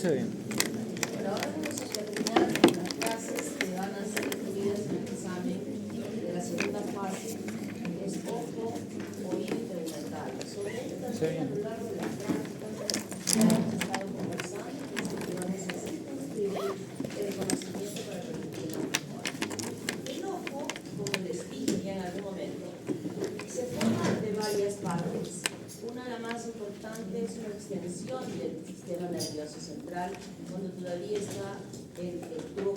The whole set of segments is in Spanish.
se ve bien. Bueno, ahora vamos a terminar las clases que van a ser incluidas en el examen de la segunda fase, que es ojo, oído y tegmental. Sobre esto también a lo largo de las prácticas ya hemos estado conversando, que efectivamente necesita el conocimiento para permitir la mejora. El ojo, como les dije ya en algún momento, se forma de varias partes. Una, la más importante, es una extensión del sistema nervioso central, cuando todavía está el tubo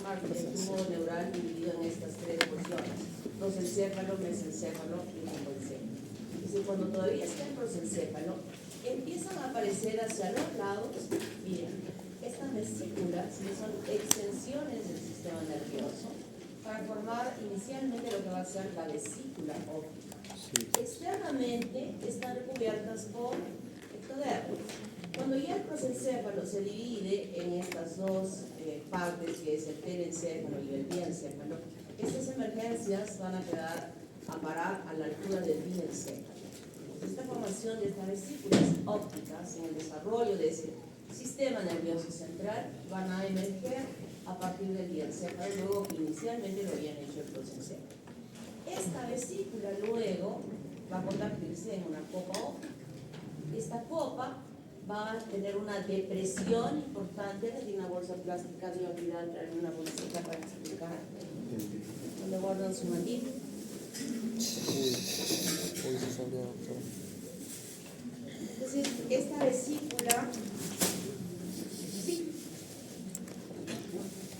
neural dividido en estas tres porciones: prosencéfalo, mesencéfalo y lipoencéfalo. Es decir, cuando todavía está el prosencéfalo, empiezan a aparecer hacia los lados, miren, estas vesículas, que son extensiones del sistema nervioso, para formar inicialmente lo que va a ser la vesícula óptica. Externamente están recubiertas por ectodermos. Cuando ya el prosencéfalo se divide en estas dos partes, que es el telencéfalo y el diencéfalo, estas emergencias van a quedar a parar a la altura del diencéfalo. Esta formación de estas vesículas ópticas en el desarrollo de ese sistema nervioso central van a emerger a partir del diencéfalo, luego que inicialmente lo habían hecho el prosencéfalo. Esta vesícula luego va a convertirse en una copa óptica. Esta copa va a tener una depresión importante. Les di una bolsa plástica, de olvidar traer una bolsita para explicar. ¿Dónde guardan su mandil? Entonces, esta vesícula, sí,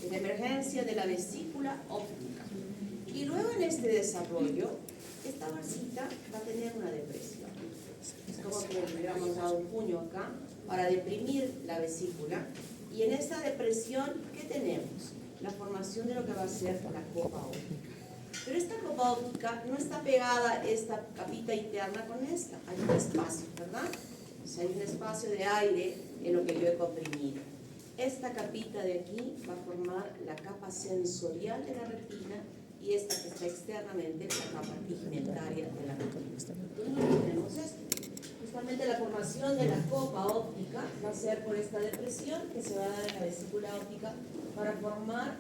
en emergencia de la vesícula óptica. Y luego en este desarrollo, esta vasita va a tener una depresión. Es como que le hubiéramos dado un puño acá para deprimir la vesícula. Y en esta depresión, ¿qué tenemos? La formación de lo que va a ser la copa óptica. Pero esta copa óptica no está pegada, esta capita interna, con esta. Hay un espacio, ¿verdad? O sea, hay un espacio de aire en lo que yo he comprimido. Esta capita de aquí va a formar la capa sensorial de la retina, y esta que está externamente, la capa pigmentaria de la retina. Entonces tenemos esto. Justamente la formación de la copa óptica va a ser por esta depresión que se va a dar en la vesícula óptica para formar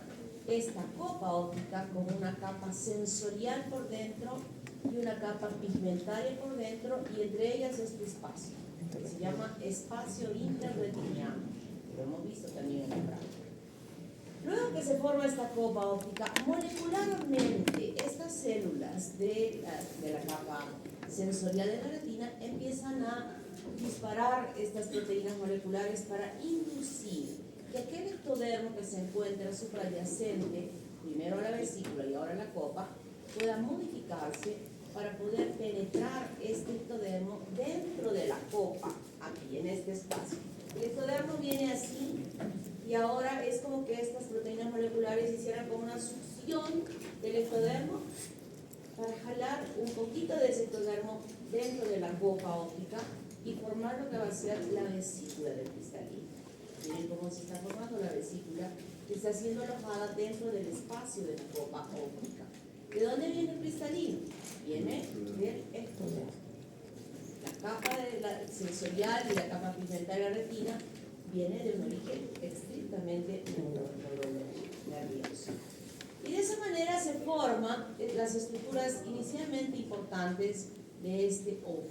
esta copa óptica con una capa sensorial por dentro y una capa pigmentaria por dentro, y entre ellas este espacio, que se llama espacio interretiniano, que lo hemos visto también en la práctica. Luego que se forma esta copa óptica, molecularmente estas células de la capa sensorial de la retina empiezan a disparar estas proteínas moleculares para inducir que aquel ectodermo que se encuentra supradyacente, primero a la vesícula y ahora a la copa, pueda modificarse para poder penetrar este ectodermo dentro de la copa, aquí en este espacio. El ectodermo viene así, y ahora es como que estas proteínas moleculares hicieran como una succión del ectodermo para jalar un poquito de ese ectodermo dentro de la copa óptica y formar lo que va a ser la vesícula del cristalino. Miren cómo se está formando la vesícula, que está siendo alojada dentro del espacio de la copa óptica. ¿De dónde viene el cristalino? Viene del ectodermo. La capa de la sensorial y la capa pigmentaria de la retina viene de un origen estrictamente nervioso. Y de esa manera se forman las estructuras inicialmente importantes de este ojo,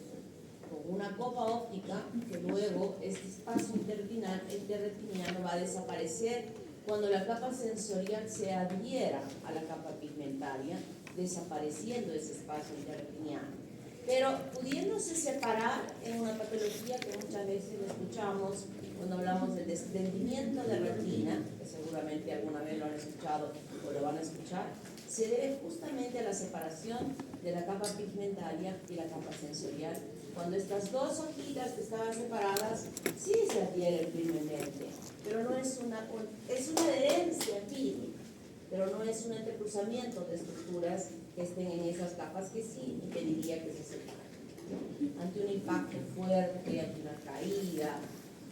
con una copa óptica que luego este espacio interretiniano va a desaparecer cuando la capa sensorial se adhiera a la capa pigmentaria, desapareciendo ese espacio interretiniano. Pero pudiéndose separar en una patología que muchas veces escuchamos cuando hablamos del desprendimiento de retina, que seguramente alguna vez lo han escuchado o lo van a escuchar, se debe justamente a la separación de la capa pigmentaria y la capa sensorial. Cuando estas dos hojitas que estaban separadas, sí se adhieren firmemente, pero no es es una adherencia física, pero no es un entrecruzamiento de estructuras que estén en esas capas, que sí impediría que se separen. Ante un impacto fuerte, ante una caída,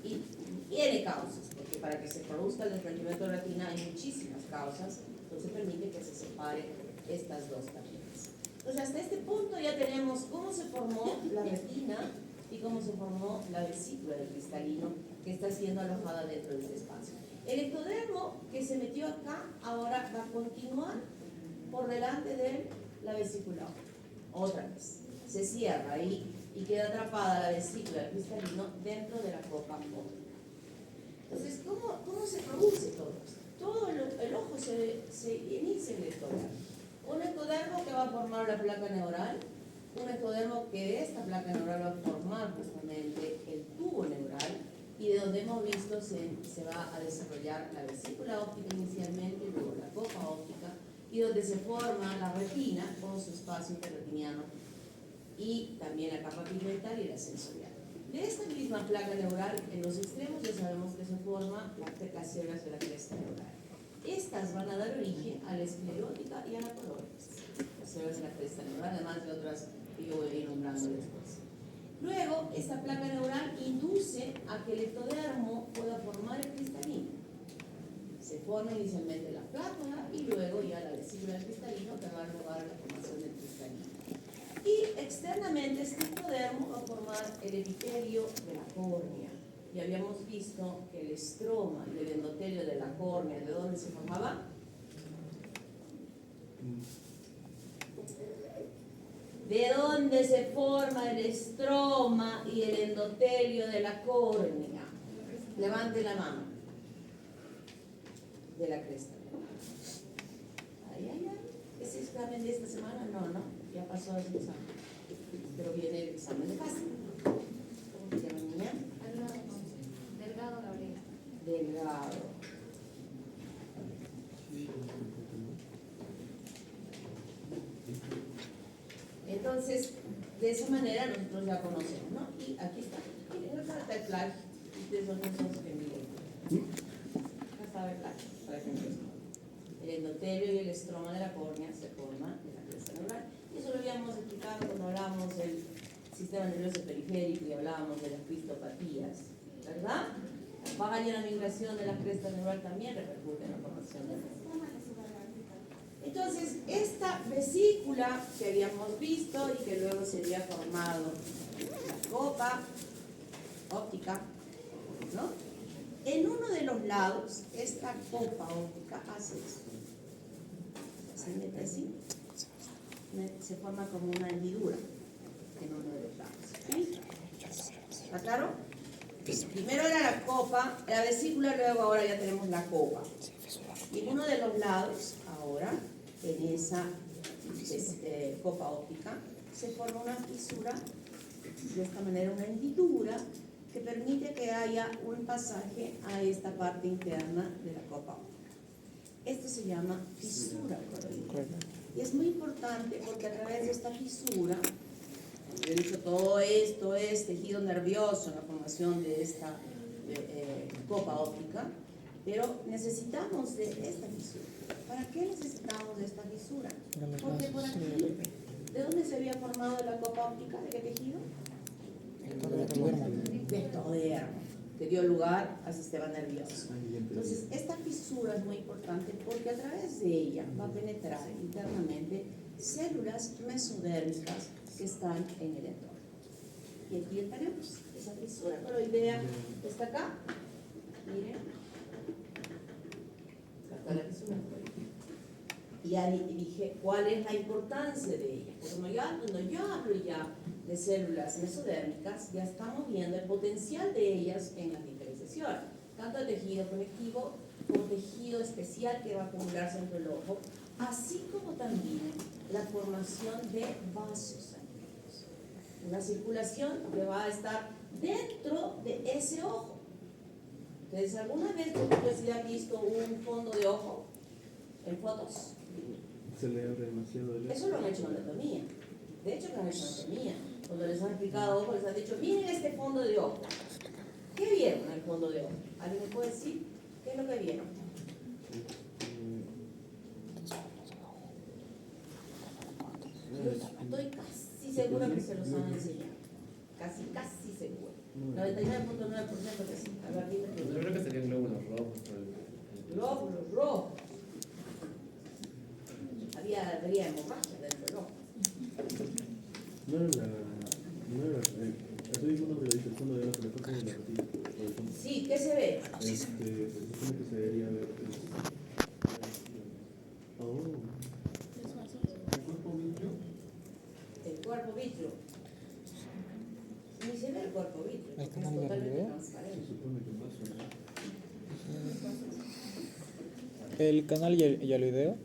y tiene causas, porque para que se produzca el desprendimiento de retina hay muchísimas causas, entonces permite que se separen estas dos capitas. Entonces hasta este punto ya tenemos cómo se formó la retina y cómo se formó la vesícula del cristalino que está siendo alojada dentro de este espacio. El ectodermo que se metió acá ahora va a continuar por delante de la vesícula otra vez. Se cierra ahí y queda atrapada la vesícula del cristalino dentro de la copa óptica. Entonces, ¿cómo se produce todo esto? Todo el ojo se inicia en el ectodermo. Un ectodermo que va a formar la placa neural, un ectodermo que de esta placa neural va a formar justamente el tubo neural, y de donde hemos visto se va a desarrollar la vesícula óptica inicialmente, y luego la copa óptica, y donde se forma la retina con su espacio interretiniano y también la capa pigmental y la sensorial. De esta misma placa neural, en los extremos ya sabemos que se forman las células de la cresta neural. Estas van a dar origen a la esclerótica y a la colóides, las células de la cresta neural, además de otras que yo voy a ir nombrando después. Luego, esta placa neural induce a que el ectodermo pueda formar el cristalino. Se forma inicialmente la placa y luego ya la vesícula del cristalino, que va a dar lugar a la formación del cristalino. Y externamente este ectodermo va a formar el epitelio de la córnea. Y habíamos visto que el estroma y el endotelio de la córnea, ¿de dónde se formaba? ¿De dónde se forma el estroma y el endotelio de la córnea? Levante la mano. De la cresta. Ay. ¿Ese examen de esta semana? No. Ya pasó ese examen. Pero viene el examen de casa. ¿Cómo se llama, niña? Delgado Gabriela. Delgado. Entonces, de esa manera nosotros ya conocemos, ¿no? Y aquí está. Miren, acá está el plagio. Ustedes son los que miren. Acá está el plagio, para que entiendan. El endotelio y el estroma de la córnea se forman de la cresta neural. Y eso lo habíamos explicado cuando hablábamos del sistema nervioso periférico y hablábamos de las cristopatías, ¿verdad? La baja y la migración de la cresta neural también repercute en la formación del estroma. Entonces, esta vesícula que habíamos visto y que luego se había formado la copa óptica, ¿no? En uno de los lados, esta copa óptica hace esto. Se mete así, se forma como una hendidura en uno de los lados. ¿Sí? ¿Está claro? Primero era la copa, la vesícula, luego ahora ya tenemos la copa. Y en uno de los lados, ahora, en esa copa óptica, se forma una fisura, de esta manera una hendidura, que permite que haya un pasaje a esta parte interna de la copa óptica. Esto se llama fisura coroidea. Y es muy importante porque a través de esta fisura, yo he dicho, todo esto es tejido nervioso en la formación de esta copa óptica, pero necesitamos de esta fisura. ¿Para qué necesitamos de esta fisura? Porque por aquí, ¿de dónde se había formado la copa óptica? ¿De qué tejido? De ectodermo, que dio lugar al sistema nervioso. Entonces, esta fisura es muy importante porque a través de ella va a penetrar internamente células mesodérmicas que están en el entorno. Y aquí ya tenemos esa fisura coroidea, está acá. Miren. Acá está la fisura coroidea. Y ahí dije, ¿cuál es la importancia de ella? Porque cuando yo hablo ya de células mesodérmicas, ya estamos viendo el potencial de ellas en la diferenciación, tanto de tejido conectivo como tejido especial que va a acumularse entre el ojo, así como también la formación de vasos sanguíneos. Una circulación que va a estar dentro de ese ojo. Entonces, ¿alguna vez por curiosidad han visto un fondo de ojo en fotos? Se le abre demasiado el... Eso lo han hecho en anatomía. De hecho, lo han hecho en anatomía. Cuando les han explicado ojo, les han dicho, miren este fondo de ojo. ¿Qué vieron en el fondo de ojo? ¿Alguien me puede decir qué es lo que vieron? Estoy casi segura que se los han enseñado. Casi segura. 99.9% que sí. A ver, dime tú. Yo creo que serían glóbulos rojos. Glóbulos rojos. Habría hemorragia dentro del ojo. No era, estoy diciendo que lo dice el fondo de la parte de la rodilla. Sí, se supone que se debería ver. Oh. El cuerpo vitrio. Ni se ve el cuerpo vitrio. ¿El Es canal de totalmente video? Se transparente. supone que pasa, ¿no? ¿El canal y el video?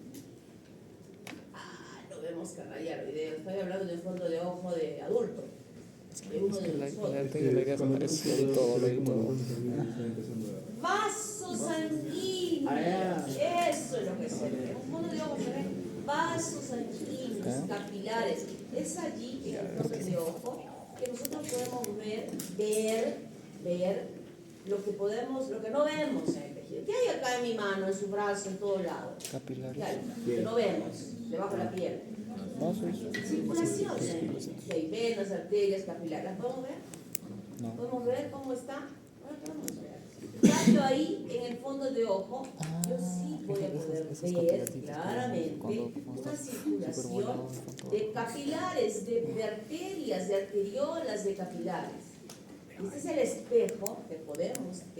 Ah, no vemos canalla el video. Estoy hablando de un fondo de ojo de adulto. De uno de nosotros. La idea Cuando es todo todo, se ve lo como todo. los amigos están empezando a... Vasos sanguíneos. Eso es lo que se ve. Un fondo de ojo se ve vasos sanguíneos, capilares. Es allí, en el fondo de ojo, que nosotros podemos ver lo que podemos, lo que no vemos en el tejido. ¿Qué hay acá en mi mano, en su brazo, en todo lado? Capilares. ¿Qué hay? Que no vemos, debajo de la piel. Vasos. Circulación. Que hay venas, arterias, capilares. ¿Las podemos ver? No. ¿Podemos ver cómo está? Ahora podemos ver. En cambio ahí, en el fondo de ojo, yo sí voy a poder ver claramente una circulación de capilares, de arterias, de arteriolas, de capilares. Este es el espejo que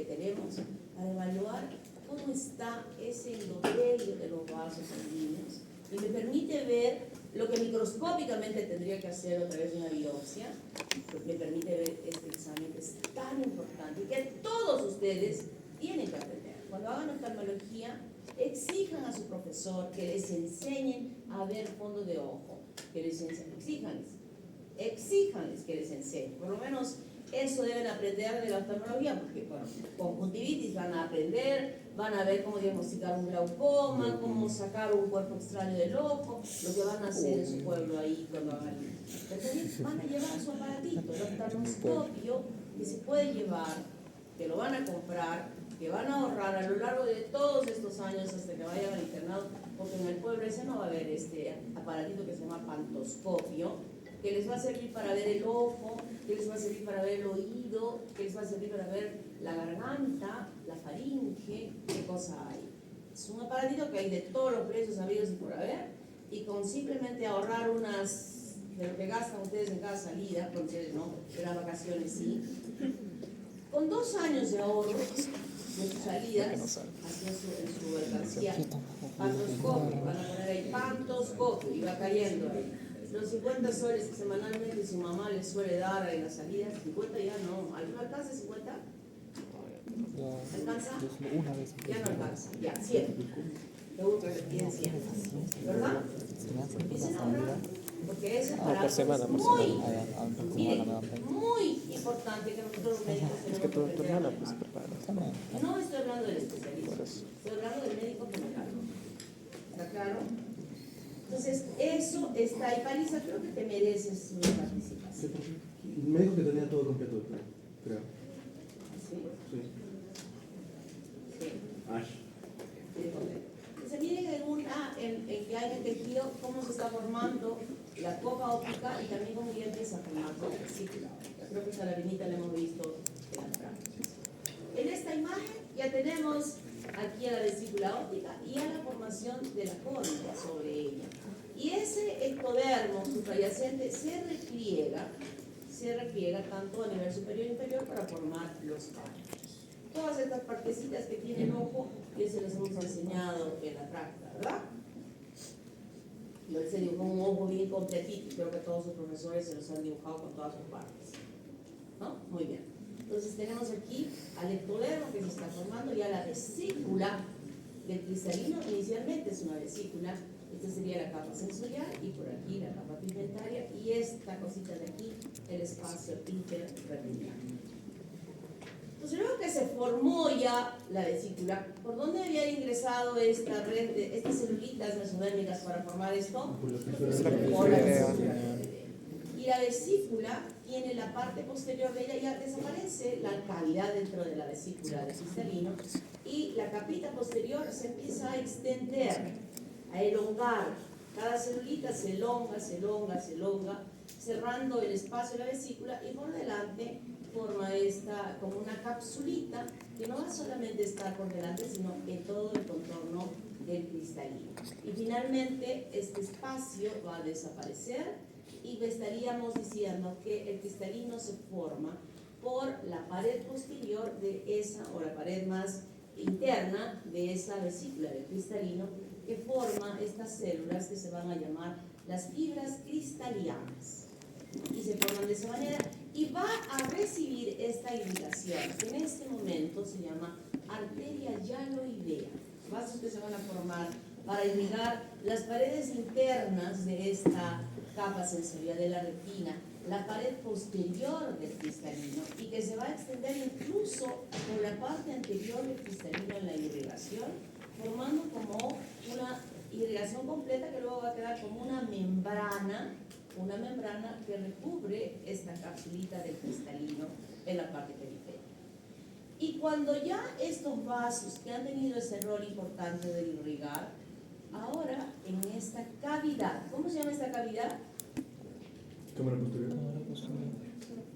tenemos para evaluar cómo está ese endotelio de los vasos sanguíneos y me permite ver lo que microscópicamente tendría que hacer a través de una biopsia, lo que me permite ver este examen que es tan importante y que todos ustedes tienen que aprender. Cuando hagan oftalmología, exijan a su profesor que les enseñen a ver fondo de ojo, que les enseñen, exíjanles que les enseñen, por lo menos eso deben aprender de la oftalmología, porque bueno, con conjuntivitis van a aprender, van a ver cómo diagnosticar un glaucoma, cómo sacar un cuerpo extraño del ojo, lo que van a hacer en su pueblo ahí cuando hagan. Pero también van a llevar su aparatito, el oftalmoscopio, que se puede llevar, que lo van a comprar, que van a ahorrar a lo largo de todos estos años hasta que vayan al internado, porque en el pueblo ese no va a haber este aparatito que se llama pantoscopio, que les va a servir para ver el ojo, que les va a servir para ver el oído, que les va a servir para ver la garganta, la faringe, qué cosa hay. Es un aparatito que hay de todos los precios habidos y por haber, y con simplemente ahorrar unas, de lo que gastan ustedes en cada salida, con ustedes no, de las vacaciones sí, con 2 años de ahorro de sus salidas, hacia su mercancía, pantoscopio, van a poner ahí pantoscopio y va cayendo ahí. Los 50 soles que semanalmente su mamá les suele dar en las salidas, 50 ya no, ¿no alcanza 50? ¿Alcanza? Una vez. Ya no alcanza, ya, 100. Seguro que tienen 100, ¿verdad? Empiecen a ahorrar, porque ese aparato por semana, es por muy, semana. miren, muy importante que nosotros los médicos tenemos que aprender a manejar. No estoy hablando del especialista, estoy hablando del médico general. ¿Está claro? Entonces, eso está ahí. Parisa, creo que te mereces una participación. Me dijo que tenía todo completo, creo. ¿Sí? Sí. Sí. Ash. Entonces, miren en que hay en el tejido cómo se está formando la copa óptica y también cómo ya empieza a formar la vesícula. Creo que esa laminita la hemos visto en la práctica. En esta imagen ya tenemos aquí a la vesícula óptica y a la formación de la córnea sobre ella. Y ese ectodermo subyacente se repliega tanto a nivel superior e inferior para formar los párpados. Todas estas partecitas que tiene el ojo, que se les hemos enseñado en la práctica, ¿verdad? Yo les he dibujado un ojo bien completito y creo que todos sus profesores se los han dibujado con todas sus partes. ¿No? Muy bien. Entonces tenemos aquí al ectodermo que se está formando y a la vesícula del cristalino. Inicialmente es una vesícula, esta sería la capa sensorial y por aquí la capa pigmentaria y esta cosita de aquí, el espacio interretiniano. Entonces luego que se formó ya la vesícula, ¿por dónde había ingresado esta red de estas celulitas mesodérmicas para formar esto? Por la vesícula. Y la vesícula tiene la parte posterior de ella, ya desaparece la cavidad dentro de la vesícula del cristalino y la capita posterior se empieza a extender, a elongar. Cada celulita se elonga, cerrando el espacio de la vesícula y por delante forma esta como una capsulita que no va a solamente estar por delante, sino en todo el contorno del cristalino. Y finalmente este espacio va a desaparecer y estaríamos diciendo que el cristalino se forma por la pared posterior de esa, o la pared más interna de esa vesícula del cristalino, que forma estas células que se van a llamar las fibras cristalianas. Y se forman de esa manera y va a recibir esta irrigación, que en este momento se llama arteria yaloidea. Vasos que se van a formar para irrigar las paredes internas de esta capa sensorial de la retina, la pared posterior del cristalino, y que se va a extender incluso por la parte anterior del cristalino en la irrigación, formando como una irrigación completa que luego va a quedar como una membrana que recubre esta capsulita del cristalino en la parte periférica. Y cuando ya estos vasos que han tenido ese rol importante de irrigar, ahora en esta cavidad, ¿cómo se llama esta cavidad? Cámara posterior.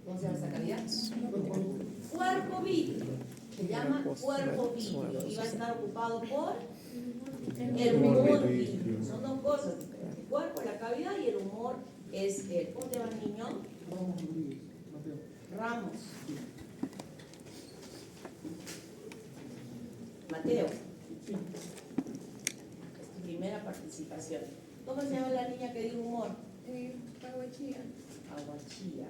¿Cómo se llama esta cavidad? Cuerpo vítreo. Se llama cuerpo vítreo y va a estar ocupado por el humor vítreo. Son dos cosas diferentes. El cuerpo, la cavidad, y el humor es el. ¿Cómo te llama el niño? Ramos. Mateo. Es tu primera participación. ¿Cómo se llama la niña que dio humor? Aguachía. Aguachía.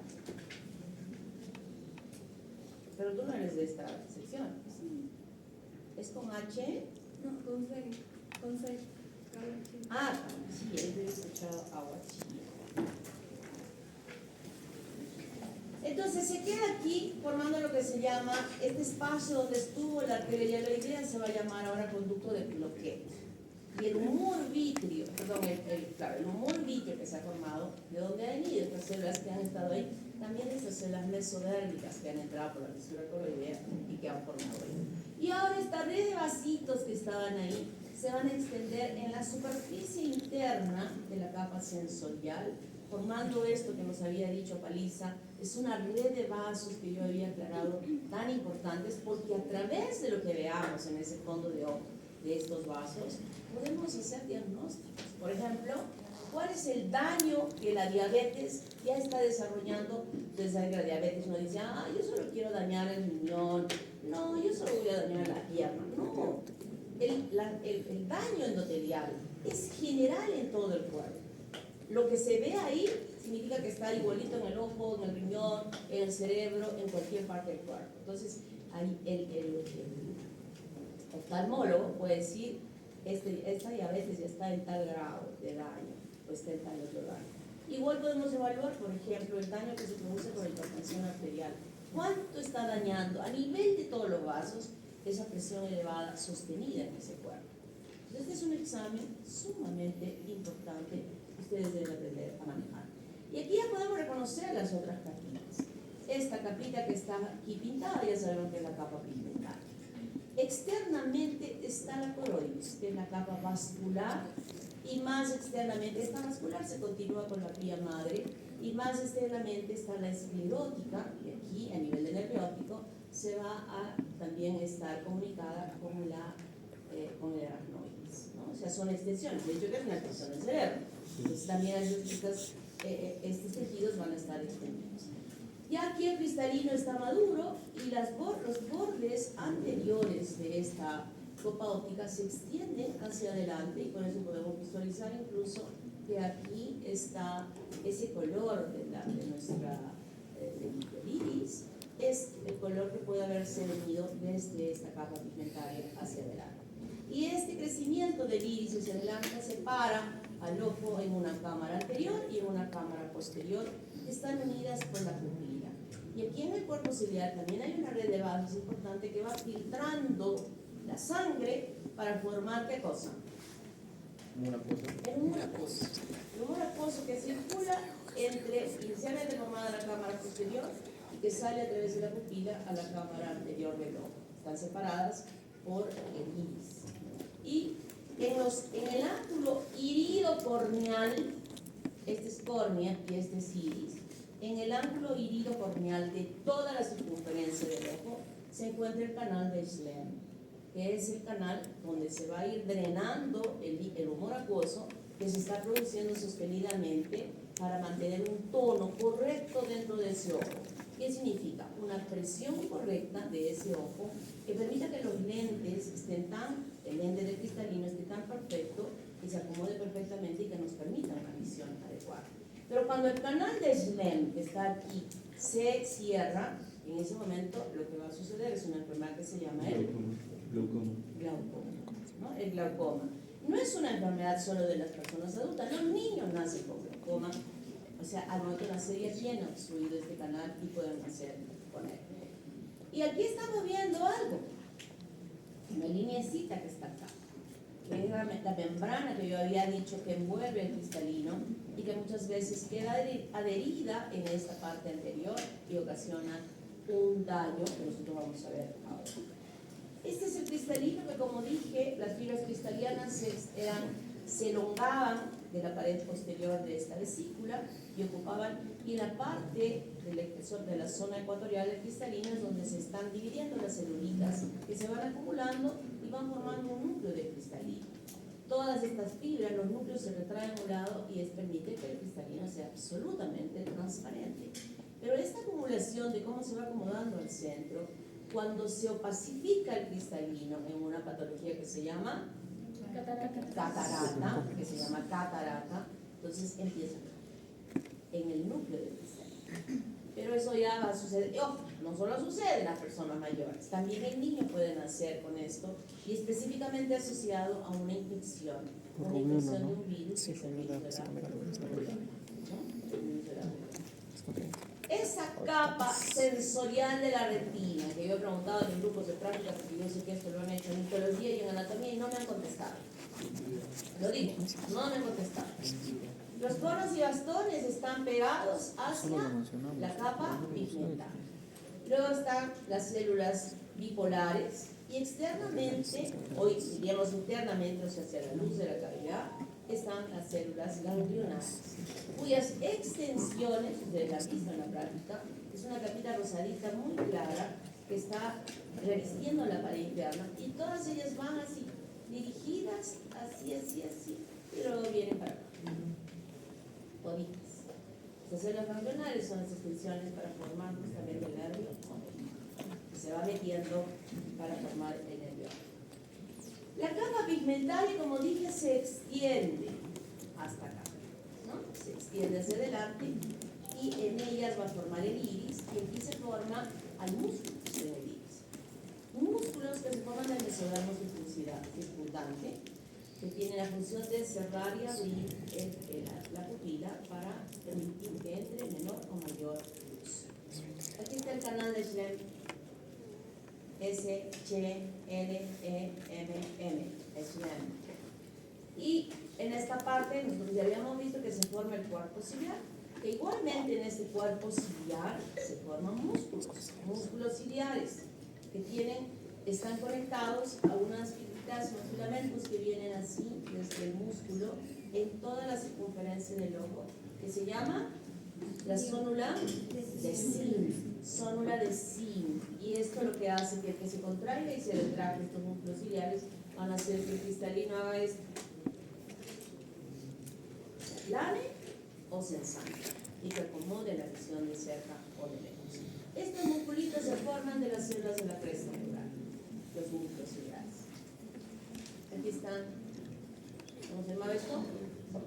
Pero tú no eres de esta sección. Sí. ¿Es con H? No, con C. Con C. Aguachía. Ah, sí, he escuchado aguachía. Entonces se queda aquí formando lo que se llama, este espacio donde estuvo la arteria yaloidea se va a llamar ahora conducto de Ploquet. Y el humor vítreo, perdón, el humor vítreo que se ha formado, de donde han venido estas células que han estado ahí, también estas células mesodérmicas que han entrado por la fisura coroidea y que han formado ahí. Y ahora esta red de vasitos que estaban ahí se van a extender en la superficie interna de la capa sensorial, formando esto que nos había dicho Paliza. Es una red de vasos que yo había aclarado tan importantes, porque a través de lo que veamos en ese fondo de ojo de estos vasos, podemos hacer diagnósticos. Por ejemplo, ¿cuál es el daño que la diabetes ya está desarrollando? Ustedes saben que la diabetes no dice, yo solo quiero dañar el riñón, no, yo solo voy a dañar la pierna. No, el daño endotelial es general en todo el cuerpo. Lo que se ve ahí significa que está igualito en el ojo, en el riñón, en el cerebro, en cualquier parte del cuerpo. Entonces, ahí el oftalmólogo puede decir, esta diabetes ya está en tal grado de daño, o está en tal otro daño. Igual podemos evaluar, por ejemplo, el daño que se produce por hipertensión arterial. ¿Cuánto está dañando a nivel de todos los vasos esa presión elevada sostenida en ese cuerpo? Entonces, este es un examen sumamente importante que ustedes deben aprender a manejar. Y aquí ya podemos reconocer las otras capitas. Esta capita que está aquí pintada, ya sabemos que es la capa pigmentaria. Externamente está la coroides, que es la capa vascular, y más externamente, esta vascular se continúa con la vía madre, y más externamente está la esclerótica, que aquí a nivel de nervio óptico se va a también estar comunicada con el aracnoides, ¿no? O sea, son extensiones, de hecho que es una extensión del cerebro. Entonces también estos tejidos van a estar extendidos. Ya aquí el cristalino está maduro y los bordes anteriores de esta copa óptica se extienden hacia adelante, y con eso podemos visualizar incluso que aquí está ese color de nuestra del iris, es el color que puede haberse venido desde esta capa pigmentaria hacia adelante. Y este crecimiento del iris hacia adelante separa al ojo en una cámara anterior y en una cámara posterior, que están unidas por la pupila. Y aquí en el cuerpo ciliar también hay una red de vasos importante que va filtrando la sangre para formar ¿qué cosa? El humor acuoso. El humor acuoso que circula inicialmente formada la cámara posterior y que sale a través de la pupila a la cámara anterior del ojo. Están separadas por el iris. Y en el ángulo iridocorneal, este es córnea y este es iris, en el ángulo iridocorneal de toda la circunferencia del ojo se encuentra el canal de Schlemm, que es el canal donde se va a ir drenando el humor acuoso que se está produciendo sostenidamente para mantener un tono correcto dentro de ese ojo. ¿Qué significa? Una presión correcta de ese ojo que permita que los lentes estén el lente de cristalino esté tan perfecto, que se acomode perfectamente y que nos permita una visión adecuada. Pero cuando el canal de Schlemm, que está aquí, se cierra, en ese momento lo que va a suceder es una enfermedad que se llama el Glaucoma. glaucoma, ¿no? El glaucoma. No es una enfermedad solo de las personas adultas, los niños nacen con glaucoma, o sea, al momento de nacer ya tienen obstruido este canal y pueden nacer con él. Y aquí estamos viendo algo, una lineecita que está acá, que es la membrana que yo había dicho que envuelve el cristalino y que muchas veces queda adherida en esta parte anterior y ocasiona un daño que nosotros vamos a ver ahora. Este es el cristalino que, como dije, las fibras cristalinas se elongaban de la pared posterior de esta vesícula y ocupaban, y la parte de la zona ecuatorial del cristalino es donde se están dividiendo las celulitas que se van acumulando y van formando un núcleo de cristalino. Todas estas fibras, los núcleos se retraen a un lado y esto permite que el cristalino sea absolutamente transparente. Pero esta acumulación de cómo se va acomodando al centro, cuando se opacifica el cristalino en una patología que se llama catarata, entonces empieza en el núcleo del cristalino. Pero eso ya va a suceder, ojo, no solo sucede en las personas mayores, también el niño puede nacer con esto y específicamente asociado a una infección de un virus que es el virus de la rubiola, ¿no? El virus de la rubiola. Esa capa sensorial de la retina, que yo he preguntado en grupos de práctica, porque yo sé que esto lo han hecho en histología y en anatomía y no me han contestado. Lo digo, no me han contestado. Los conos y bastones están pegados hacia la capa pigmental. Luego están las células bipolares y externamente, hoy diríamos internamente, o sea, hacia la luz de la cavidad, están las células ganglionares, cuyas extensiones, ustedes la han visto en la práctica, es una capita rosadita muy clara que está revistiendo la pared interna y todas ellas van así, dirigidas así, y luego vienen para acá. Bonitas. Las células ganglionares son las extensiones para formar justamente el nervio que se va metiendo para formar el nervio. La capa pigmentaria, como dije, se extiende hasta acá, ¿no? Se extiende hacia adelante y en ellas va a formar el iris y aquí se forma al músculo del iris. Músculos que se forman del mesodermo circundante, que tiene la función de cerrar y abrir la pupila para permitir que entre menor o mayor luz. Aquí está el canal de Schlemm, S-C-L-E-M-M, Schlemm. Y en esta parte nosotros ya habíamos visto que se forma el cuerpo ciliar, que igualmente en este cuerpo ciliar se forman músculos ciliares, que están conectados a unos filamentos que vienen así desde el músculo en toda la circunferencia del ojo, que se llama la zónula de Sim, zónula de Sim, y esto lo que hace que se contraiga y se retracte estos músculos ciliares van a hacer que el cristalino haga esto, se aplane o se ensanche y que acomode la visión de cerca o de lejos. Estos musculitos se forman de las células de la cresta neural, los músculos ciliares. Aquí están, ¿cómo se llama esto?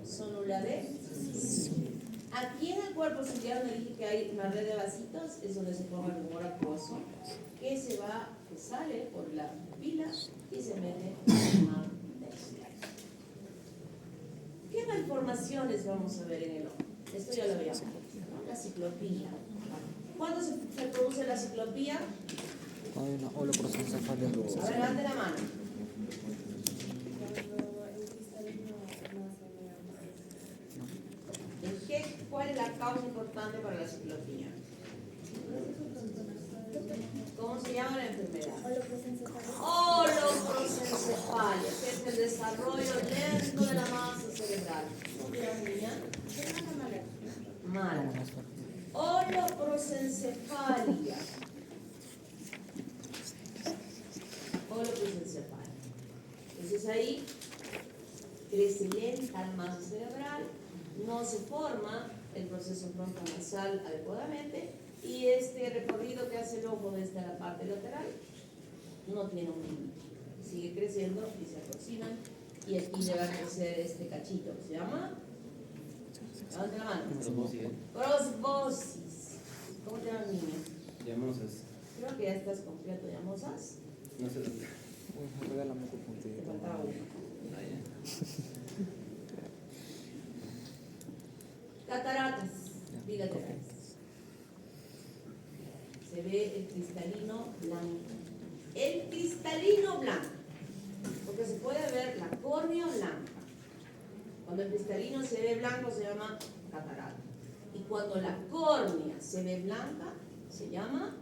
Zónula de Sim. Aquí en el cuerpo ciliar me dije que hay una red de vasitos, es donde se forma el humor acuoso, que sale por la pupila y se mete en el mar de Schlemm. ¿Qué malformaciones vamos a ver en el ojo? Esto ya lo habíamos visto, ¿no? La ciclopía. ¿Cuándo se produce la ciclopía? Hay una holoprosencefalia. A ver, levante la mano. ¿Cuál es la causa importante para la ciclopía? ¿Cómo se llama la enfermedad? Holoprosencefalia, que es el desarrollo lento de la masa cerebral. ¿Cómo se llama, niña? Mala. Holoprosencefalia. Holoprosencefalia. Entonces ahí crece lenta la masa cerebral, no se forma el proceso frontonasal adecuadamente Y este recorrido que hace el ojo desde la parte lateral no tiene un límite. Sigue creciendo y se aproximan. Y aquí le va a crecer este cachito. ¿Se llama? Levante la mano. Proboscis. ¿Cómo te llamas, niño? Llamosas. Creo que ya estás completo, ¿llamosas? No sé dónde. Uy, regálame tu Te puntito. faltaba uno. Ah, ya. Cataratas. Diga cataratas. Se ve el cristalino blanco. El cristalino blanco. Porque se puede ver la córnea blanca. Cuando el cristalino se ve blanco se llama catarata. Y cuando la córnea se ve blanca se llama,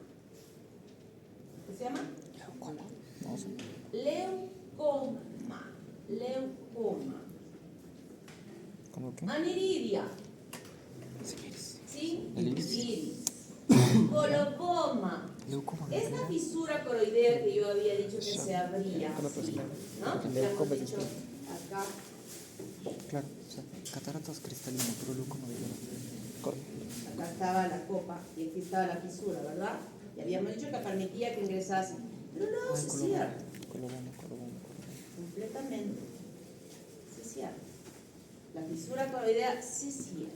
¿qué se llama? No sé. Leucoma. Leucoma. ¿Cómo qué? Aniridia. ¿Sí? El iris. Iris. Coloboma. Leucoma. Esta fisura coroidea que yo había dicho que se abría, ¿Cómo te ¿sí? explico? ¿No? El Le hemos leucoma es dicho esto. acá. Claro, o sea, cataratas cristalinas, pero leucoma de Acá estaba la copa y aquí estaba la fisura, ¿verdad? Y habíamos dicho que permitía que ingresase. Pero no, se cierra Coloboma. completamente. Se cierra. La fisura coroidea se cierra.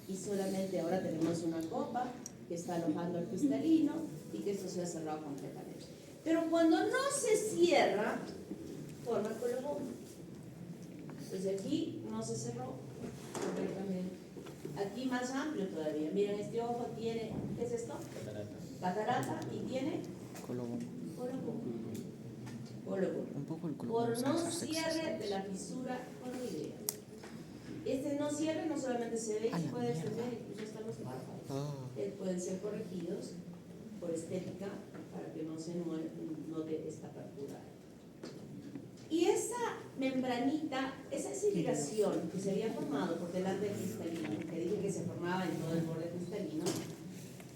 Y solamente ahora tenemos una copa que está alojando el cristalino y que esto se ha cerrado completamente. Pero cuando no se cierra, forma el coloboma. Entonces aquí no se cerró completamente. Aquí más amplio todavía. Miren, este ojo tiene, ¿qué es esto? Catarata y tiene Coloboma. coloboma. Coloboma. Un poco el coloboma. Por no cierre de la fisura coroidea. Este no cierre no solamente se ve, y puede extender incluso hasta los párpados. Pueden ser corregidos por estética para que no se note esta apertura. Y esa membranita, esa irrigación que se había formado por delante del cristalino, que dije que se formaba en todo el borde cristalino,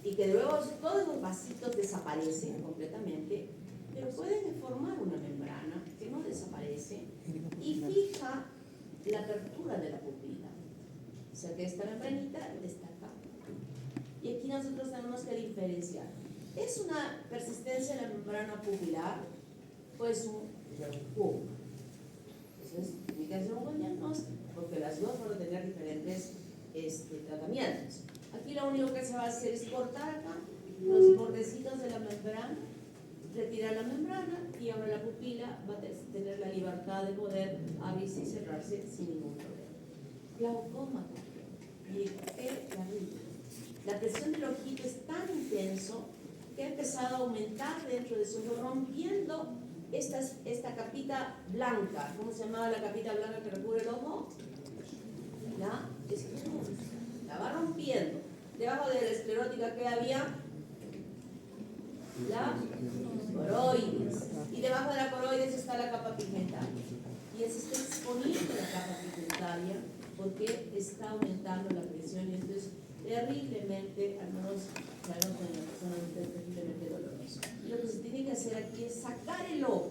y que luego todos los vasitos desaparecen completamente, pero pueden formar una membrana que no desaparece y fija la apertura de la pupila. O sea que esta membranita está acá. Y aquí nosotros tenemos que diferenciar. ¿Es una persistencia en la membrana pupilar? Pues un coma. Entonces, tiene que hacer un buen diagnóstico, porque las dos van a tener diferentes tratamientos. Aquí lo único que se va a hacer es cortar acá los bordecitos de la membrana, retirar la membrana y ahora la pupila va a tener la libertad de poder abrirse y cerrarse sin ningún problema. Glaucoma también. Y qué terrible. La presión del ojito es tan intenso que ha empezado a aumentar dentro de su ojo, rompiendo esta capita blanca. ¿Cómo se llamaba la capita blanca que recubre el ojo? La esclerótica. La va rompiendo. Debajo de la esclerótica que había la coroides. Y debajo de la coroides está la capa pigmentaria. Y se está exponiendo la capa pigmentaria porque está aumentando la presión y entonces terriblemente, al menos sabemos que en la persona es terriblemente doloroso. Y lo que se tiene que hacer aquí es sacar el ojo.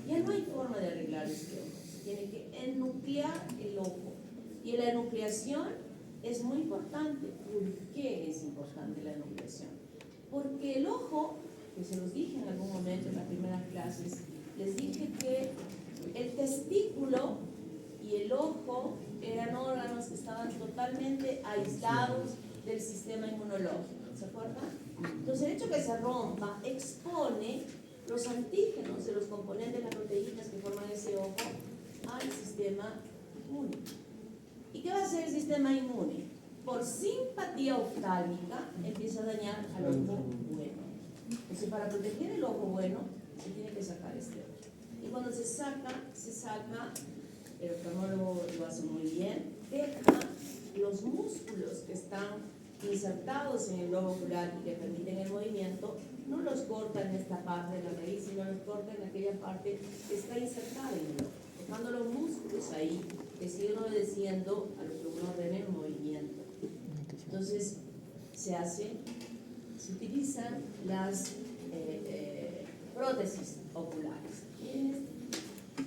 Ya no hay forma de arreglar este ojo. Se tiene que enuclear el ojo. Y la enucleación es muy importante. ¿Por qué es importante la enucleación? Porque el ojo, que se los dije en algún momento en las primeras clases, les dije que el testículo y el ojo eran órganos que estaban totalmente aislados del sistema inmunológico. ¿Se acuerdan? Entonces el hecho que se rompa expone los antígenos de los componentes, las proteínas que forman ese ojo al sistema inmune. ¿Y qué va a hacer el sistema inmune? Por simpatía oftálmica empieza a dañar al ojo bueno. Entonces para proteger el ojo bueno se tiene que sacar este ojo. Y cuando se saca, el oftalmólogo lo hace muy bien, deja los músculos que están insertados en el globo ocular y que permiten el movimiento, no los corta en esta parte de la raíz, sino los corta en aquella parte que está insertada en el ojo, dejando los músculos ahí que siguen obedeciendo a lo que uno ordena en movimiento. Entonces se utilizan las prótesis oculares.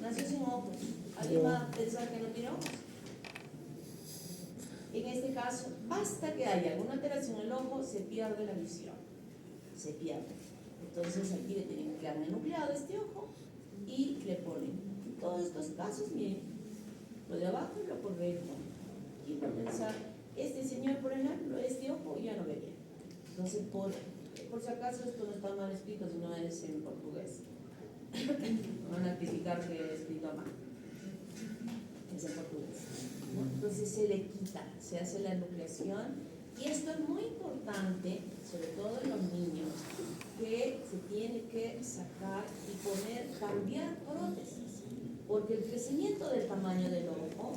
Nació sin ojos. ¿Alguien va a pensar que no tiene ojos? En este caso, basta que haya alguna alteración en el ojo, se pierde la visión. Se pierde. Entonces aquí le tienen que dar un enucleado a este ojo y le ponen todos estos casos, miren, lo de abajo es lo correcto. Y por pensar, este señor, por ejemplo, este ojo ya no ve bien. Entonces, por si acaso esto no está mal escrito, sino es en portugués. No van a criticar que he escrito a mano. Es en portugués, ¿no? Entonces se le quita, se hace la enucleación. Y esto es muy importante, sobre todo en los niños, que se tiene que sacar y poner, cambiar prótesis, porque el crecimiento del tamaño del ojo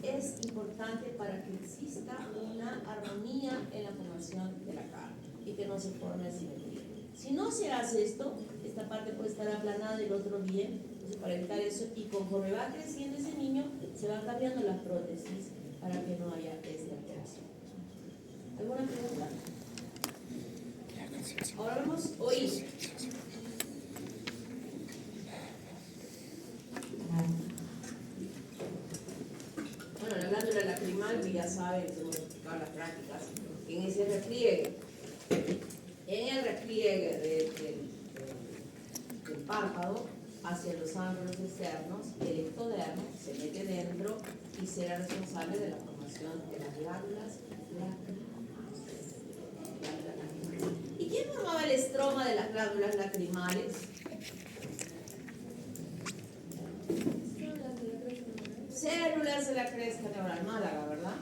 es importante para que exista una armonía en la formación de la cara y que no se forme asimetría. Si no se hace esto, esta parte puede estar aplanada y el otro bien, entonces para evitar eso, y conforme va creciendo ese niño, se van cambiando las prótesis para que no haya esta alteración. ¿Alguna pregunta? Ahora vamos a oír. Bueno, la glándula lacrimal, que ya saben, hemos explicado las prácticas, en ese repliegue, en el repliegue del párpado hacia los ángulos externos, el ectodermo se mete dentro y será responsable de la formación de las glándulas lacrimales. ¿Y quién formaba el estroma de las glándulas lacrimales? Células de la cresta neural, Málaga, ¿verdad?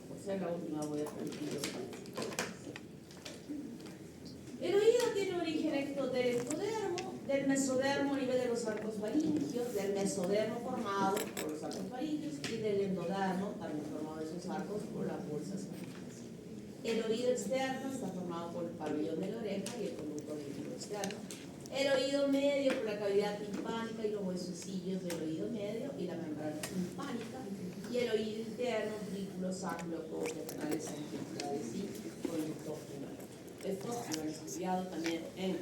Por ser la última voy a repetir. El oído tiene origen del ectodermo, del mesodermo a nivel de los arcos faringios, del mesodermo formado por los arcos faringios y del endodermo, también formado de esos arcos por las bolsas faringias. El oído externo está formado por el pabellón de la oreja y el conducto auditivo externo. El oído medio por la cavidad timpánica y los huesecillos del oído medio y la membrana timpánica. Y el oído interno, vínculos, sacro, cóclea, canales auriculares y conducto inodoro. Esto lo han estudiado también en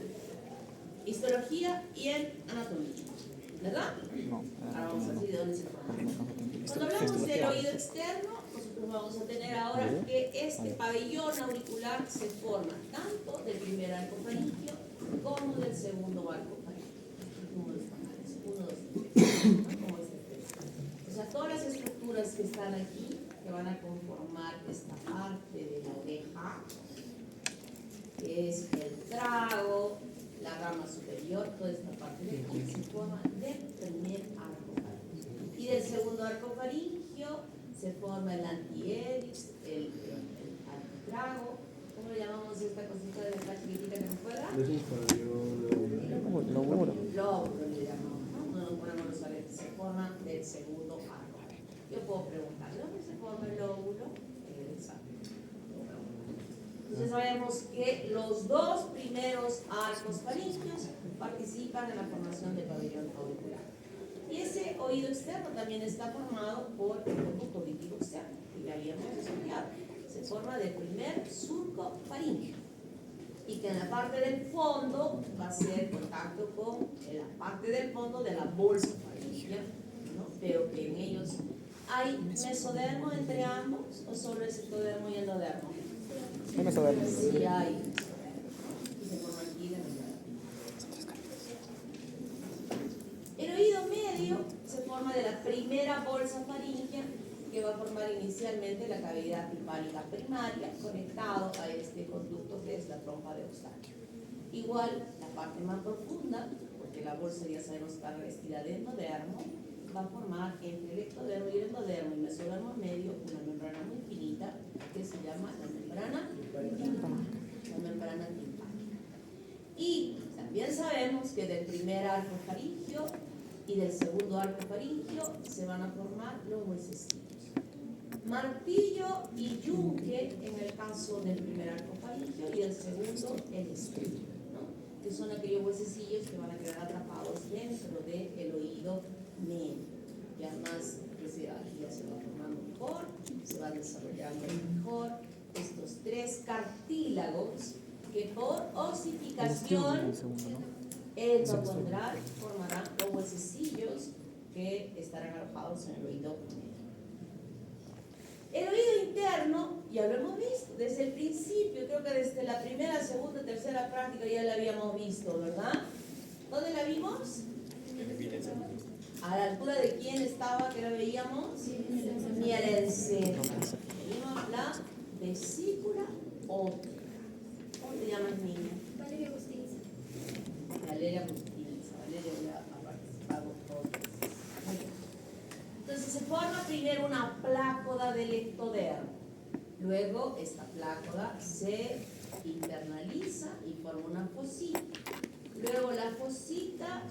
histología y en anatomía, ¿verdad? No, Ahora vamos a decir de dónde se forma. Cuando hablamos del oído externo, nosotros vamos a tener ahora que este pabellón auricular se forma tanto del primer arco faríngeo como del segundo arco faríngeo. Uno de los canales, 1, 2, 3, ¿no? Como este tres. O sea, todas las estructuras que están aquí, que van a conformar esta parte de la oreja, que es el trago, la rama superior, toda esta parte de aquí se forma del primer arco faríngeo. Y del segundo arco faríngeo se forma el antihelix, el antitrago. ¿Cómo le llamamos esta cosita de esta chiquitita que nos cuelga? Es un pabellón. Lóbulo. Lóbulo le llamamos, ¿no? No nos ponemos los aretes, se forma del segundo arco. Yo puedo preguntar, ¿dónde se forma el lóbulo? En el examen. Entonces sabemos que los dos primeros arcos faringios participan en la formación del pabellón auricular. Y ese oído externo también está formado por el conducto auditivo externo, que ya habíamos estudiado. Se forma del primer surco faríngeo. Y que en la parte del fondo va a ser contacto con la parte del fondo de la bolsa faríngea, ¿no? Pero que en ellos hay mesodermo entre ambos, o solo es ectodermo y endodermo. El mesodermo. Sí hay. Y se forma aquí de manera. El oído medio se forma de la primera bolsa faríngea que va a formar inicialmente la cavidad timpánica primaria conectado a este conducto que es la trompa de Eustaquio. Igual la parte más profunda, porque la bolsa ya sabemos está revestida de endodermo, va a formar entre el ectodermo y el endodermo y el mesodermo medio una membrana muy finita que se llama la membrana timpánica. La membrana timpánica. Y también sabemos que del primer arco faríngeo y del segundo arco faríngeo se van a formar los huesecillos. Martillo y yunque en el caso del primer arco faríngeo y del segundo el estribo, ¿no? Que son aquellos huesecillos que van a quedar atrapados dentro del oído medio. Ya más, pues ya se va formando mejor, se va desarrollando mejor estos tres cartílagos que por osificación endocondral formarán los huesecillos que estarán alojados en el oído medio. El oído interno, ya lo hemos visto desde el principio, creo que desde la primera, segunda, tercera práctica ya la habíamos visto, ¿verdad? ¿Dónde la vimos? A la altura de quién estaba, que la veíamos, mielencéfalo. Vimos la vesícula óptica. ¿Cómo te llamas, niña? Valeria Agustín. Valeria Agustín. Valeria ya ha participado todas veces. Muy bien. Entonces se forma primero una plácoda del ectodermo. Luego esta plácoda se internaliza y forma una fosita. Luego la fosita,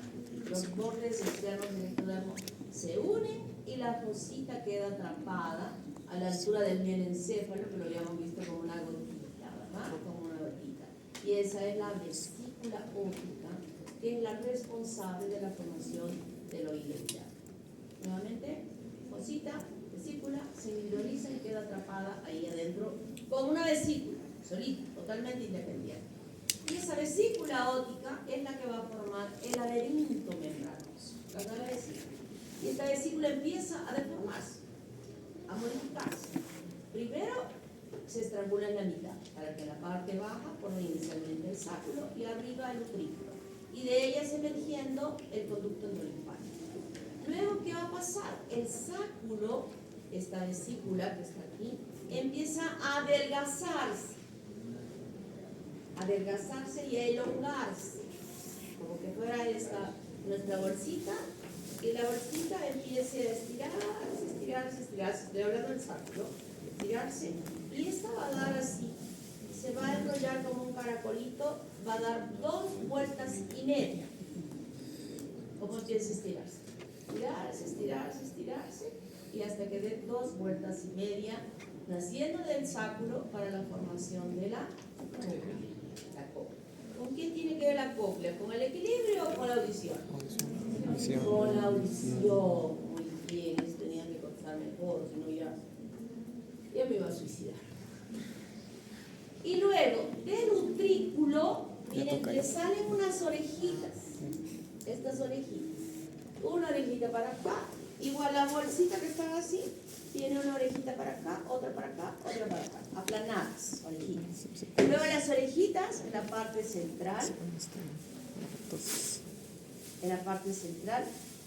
los bordes externos del ectodermo se unen y la fosita queda atrapada a la altura del mielencéfalo, que lo habíamos visto como una gotita, ¿verdad? Como una gotita. Y esa es la vesícula óptica, que es la responsable de la formación del oído interno. Nuevamente, fosita, vesícula, se individualiza y queda atrapada ahí adentro como una vesícula, solita, totalmente independiente. Y esa vesícula óptica es la que va a formar el laberinto membranoso, la vesícula. Y esta vesícula empieza a deformarse, a modificarse. Primero se estrangula en la mitad, para que la parte baja forme inicialmente el sáculo y arriba el utrículo. Y de ellas emergiendo el conducto endolinfático. Luego, ¿qué va a pasar? El sáculo, esta vesícula que está aquí, empieza a adelgazarse y a elongarse, como que fuera esta nuestra bolsita, y la bolsita empiece a estirarse, estoy hablando del sáculo, estirarse, y esta va a dar así, se va a enrollar como un caracolito, va a dar 2 vueltas y media. ¿Cómo empieza a estirarse? Estirarse, y hasta que dé 2 vueltas y media, naciendo del sáculo para la formación de la cóclea. ¿Con quién tiene que ver la cóclea? ¿Con el equilibrio o con la audición? Audición. Con la audición. Muy bien, eso tenía que contar mejor, si no ya me iba a suicidar. Y luego, del utrículo, miren, le salen unas orejitas. Estas orejitas. Una orejita para acá, igual la bolsita que está así, tiene una orejita para acá, otra para acá, otra para acá, aplanadas, orejitas. Luego las orejitas en la parte central,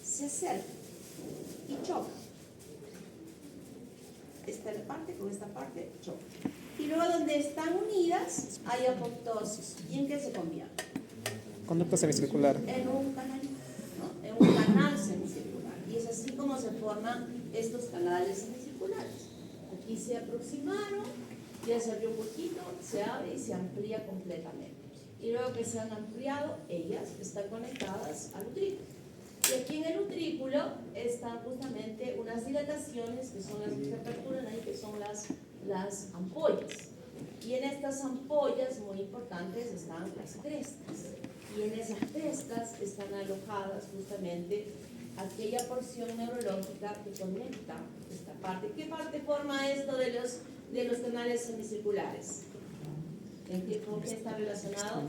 se acercan y chocan. Esta parte con esta parte chocan. Y luego donde están unidas hay apoptosis. ¿Y en qué se convierte? Conducto semicircular. En un canal, ¿no? En un canal semicircular. Y es así como se forman estos canales semicirculares. Aquí se aproximaron, ya se abrió un poquito, se abre y se amplía completamente. Y luego que se han ampliado, ellas están conectadas al utrículo. Y aquí en el utrículo están justamente unas dilataciones que son las que se aperturan ahí, que son las ampollas. Y en estas ampollas muy importantes están las crestas. Y en esas crestas están alojadas justamente aquella porción neurológica que conecta esta parte. ¿Qué parte forma esto de los canales semicirculares? ¿Con qué está relacionado?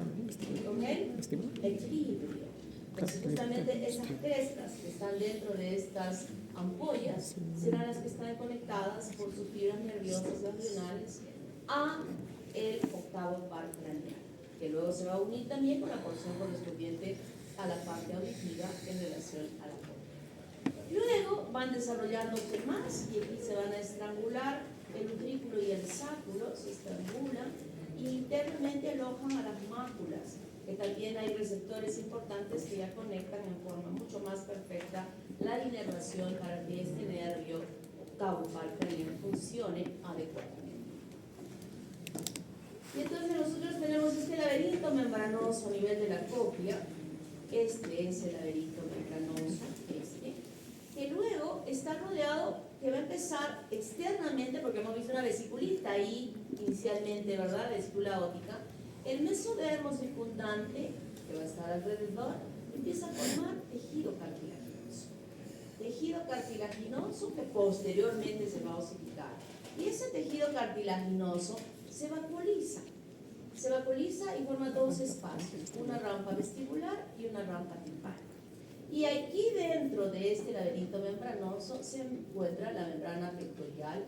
Con el equilibrio. Entonces justamente esas crestas que están dentro de estas ampollas serán las que están conectadas por sus fibras nerviosas ganglionales a el octavo par craneal, que luego se va a unir también con la porción correspondiente a la parte auditiva en relación a la cóclea. Luego van desarrollándose más y aquí se van a estrangular el utrículo y el sáculo, se estrangulan y internamente alojan a las máculas, que también hay receptores importantes que ya conectan en forma mucho más perfecta la inervación para que este nervio octavo par craneal funcione adecuadamente. Y entonces nosotros tenemos este laberinto membranoso a nivel de la cóclea. Este es el laberinto membranoso, que luego está rodeado, que va a empezar externamente, porque hemos visto una vesiculita ahí inicialmente, ¿verdad? Vesícula óptica. El mesodermo circundante, que va a estar alrededor, empieza a formar tejido cartilaginoso. Tejido cartilaginoso que posteriormente se va a osificar. Y ese tejido cartilaginoso se vacuoliza y forma 2 espacios, una rampa vestibular y una rampa timpánica. Y aquí dentro de este laberinto membranoso se encuentra la membrana pectoral,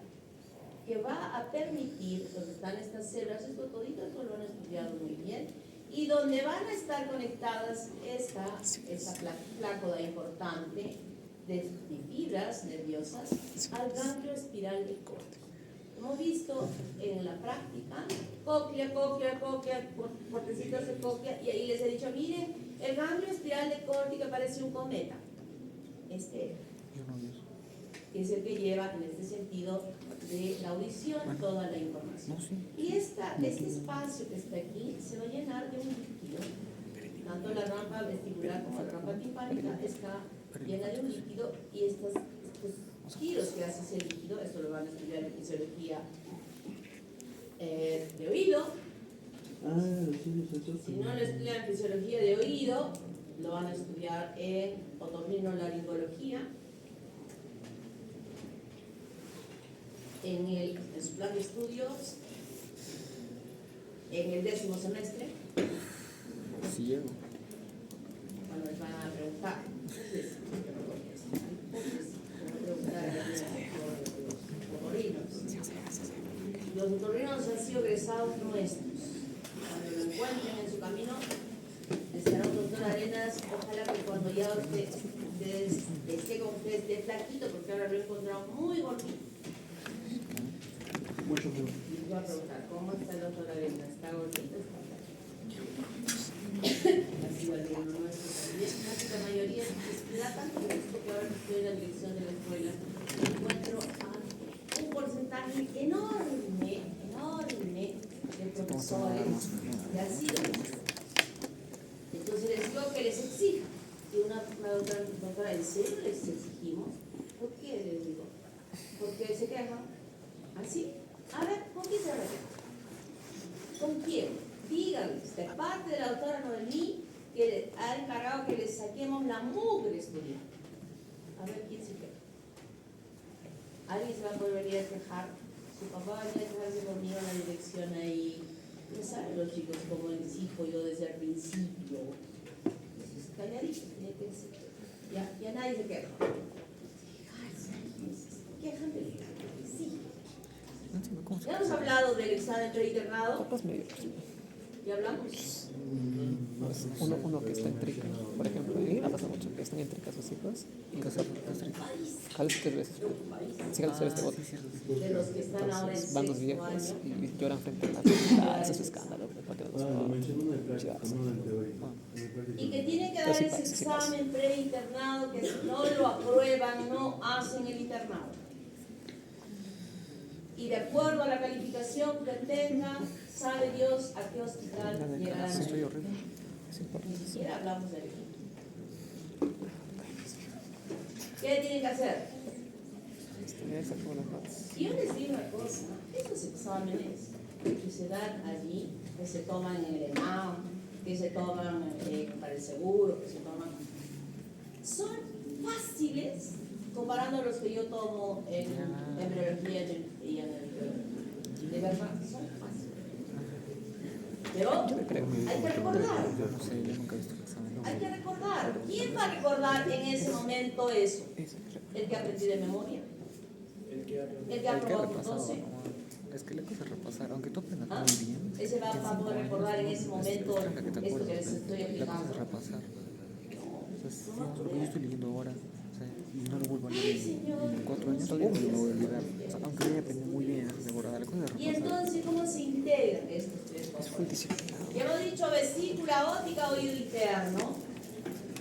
que va a permitir, donde están estas células, esto todito lo han estudiado muy bien, y donde van a estar conectadas esta plácoda importante de fibras nerviosas al ganglio espiral del córtex. Hemos visto en la práctica cóclea, cortecitos de cóclea, y ahí les he dicho, miren, el ganglio espiral del córtex parece un cometa. Que es el que lleva en este sentido de la audición toda la información. Y este espacio que está aquí se va a llenar de un líquido. Tanto la rampa vestibular como la rampa timpánica está llena de un líquido, y estos giros que hace ese líquido, esto lo van a estudiar en fisiología de oído. Si no lo estudian en fisiología de oído, lo van a estudiar en otorrinolaringología. En su plan de estudios, en el 10º semestre. Sí, llego. Cuando les van a preguntar, los otorrinos han sido egresados nuestros. Cuando lo encuentren en su camino, estará un doctor Arenas. Ojalá que cuando ya usted esté con usted, esté flaquito, porque ahora lo he encontrado muy gordito. Mucho mejor. Les voy a preguntar, ¿cómo está el doctor Arenas? ¿Está gordito? ¿Está flaquito? Ha sido alumno nuestro también. La mayoría me da tanto gusto que ahora estoy en la dirección de la escuela. Encuentro a un porcentaje enorme de profesores que han sido. Entonces les digo que les exija. Y una doctora, ¿en serio les exigimos? ¿Por qué les digo? Porque se quejan. ¿Así? A ver, ¿con quién se queja? ¿Con quién? Díganles, de parte de la doctora Noemí, que ha encargado que les saquemos la mugre estudiante. A ver, ¿quién se queja? ¿Alguien se va a poder venir a quejar? Su papá venía a quejarse conmigo en la dirección ahí. Ya saben los chicos cómo les exijo yo desde el principio. Entonces, calladito, tiene que decir. Ya nadie se queja. Quejan del sí. Ya hemos hablado del examen preinternado. Pocos medios. ¿Ya hablamos? Uno que está en trica, por ejemplo, y me pasa mucho que están en trica sus hijos y los jales 3 veces. Sí, jales 3 bote. De los que están ahora en Entonces van los sexto viejos año. y lloran frente a la facultad. Eso es escándalo. Porque Lo menciono en el práctico, no en el teórico. Y que tienen que dar ese examen preinternado, que si no lo aprueban, no hacen el internado. Y de acuerdo a la calificación que tengan, sabe Dios a qué hospital llegarán. Estoy horrible. Ni siquiera hablamos del equipo. ¿Qué tienen que hacer? Y yo les digo una cosa, estos exámenes que se dan allí, que se toman en el ENAM, que se toman para el seguro, que se toman, son fáciles comparando a los que yo tomo en embriología y en el de verdad, son fáciles. Pero hay que recordar. Yo no sé, yo nunca he visto el examen. Hay que recordar. ¿Quién va a recordar en ese momento eso? El que aprendió de memoria. El que ha aprobado por 12. Es que le cosa repasar, aunque tú aprendas muy bien. Ese va a poder recordar en ese momento esto que les estoy La cosa aplicando. es repasar. O sea, lo que yo estoy leyendo ahora, o sea, y no lo vuelvo a leer en 4 años, obvio me lo voy a olvidar. O sea, aunque haya aprendido muy bien, de verdad, la cosa es Y repasar. entonces, ¿cómo se integran estos tres Es cosas? full disciplinado. Ya hemos dicho vesícula óptica, oído interno.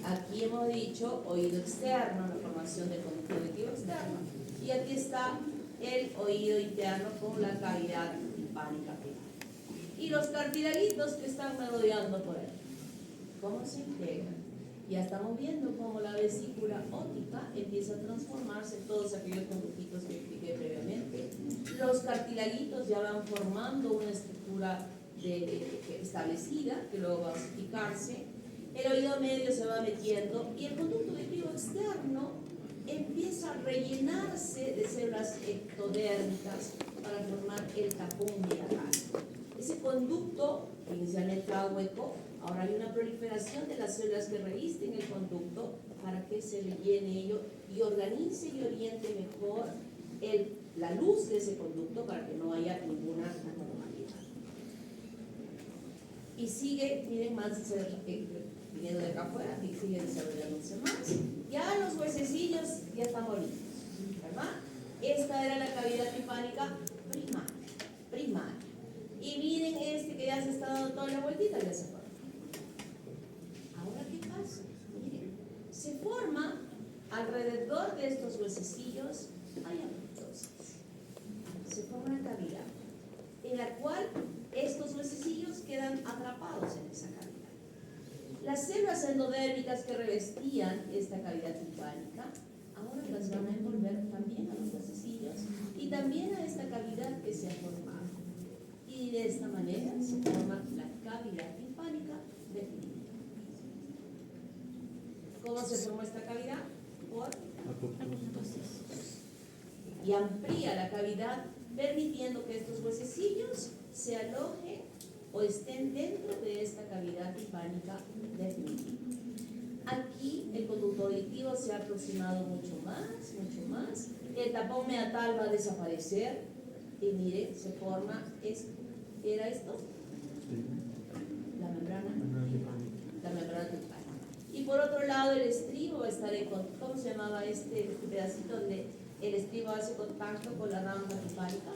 Aquí hemos dicho oído externo, la formación del conducto auditivo externo. Y aquí está el oído interno con la cavidad timpánica. Y los cartilaguitos que están merodeando por él. ¿Cómo se integran? Ya estamos viendo cómo la vesícula óptica empieza a transformarse en todos aquellos conductitos que expliqué previamente. Los cartilaguitos ya van formando una estructura establecida, que luego va a ossificarse. El oído medio se va metiendo y el conducto auditivo externo empieza a rellenarse de células ectodérmicas para formar el tapón bilateral. Ese conducto, que inicialmente estaba hueco, Ahora hay una proliferación de las células que revisten el conducto para que se rellene ello y organice y oriente mejor la luz de ese conducto para que no haya ninguna anormalidad. Y sigue, miren, más viniendo de acá afuera y sigue desarrollándose más. Ya los huesecillos ya están bonitos, ¿verdad? Esta era la cavidad timpánica primaria. Y miren este que ya se está dando toda la vueltita, ya se forma. Ahora, ¿qué pasa? Miren, se forma alrededor de estos huesecillos, hay apoptosis. Se forma una cavidad en la cual estos huesecillos quedan atrapados en esa cavidad. Las células endodérmicas que revestían esta cavidad timpánica ahora las van a envolver también a los huesecillos y también a esta cavidad que se ha formado. Y de esta manera se forma la cavidad timpánica definitiva. ¿Cómo se formó esta cavidad? Por apoptosis. Y amplía la cavidad, permitiendo que estos huesecillos se alojen o estén dentro de esta cavidad timpánica definitiva. Aquí el conducto auditivo se ha aproximado mucho más. El tapón meatal va a desaparecer y mire, se forma esto. ¿Qué era esto? La membrana timpánica. Y por otro lado el estribo va a estar en contacto. ¿Cómo se llamaba este pedacito donde el estribo hace contacto con la rama timpánica?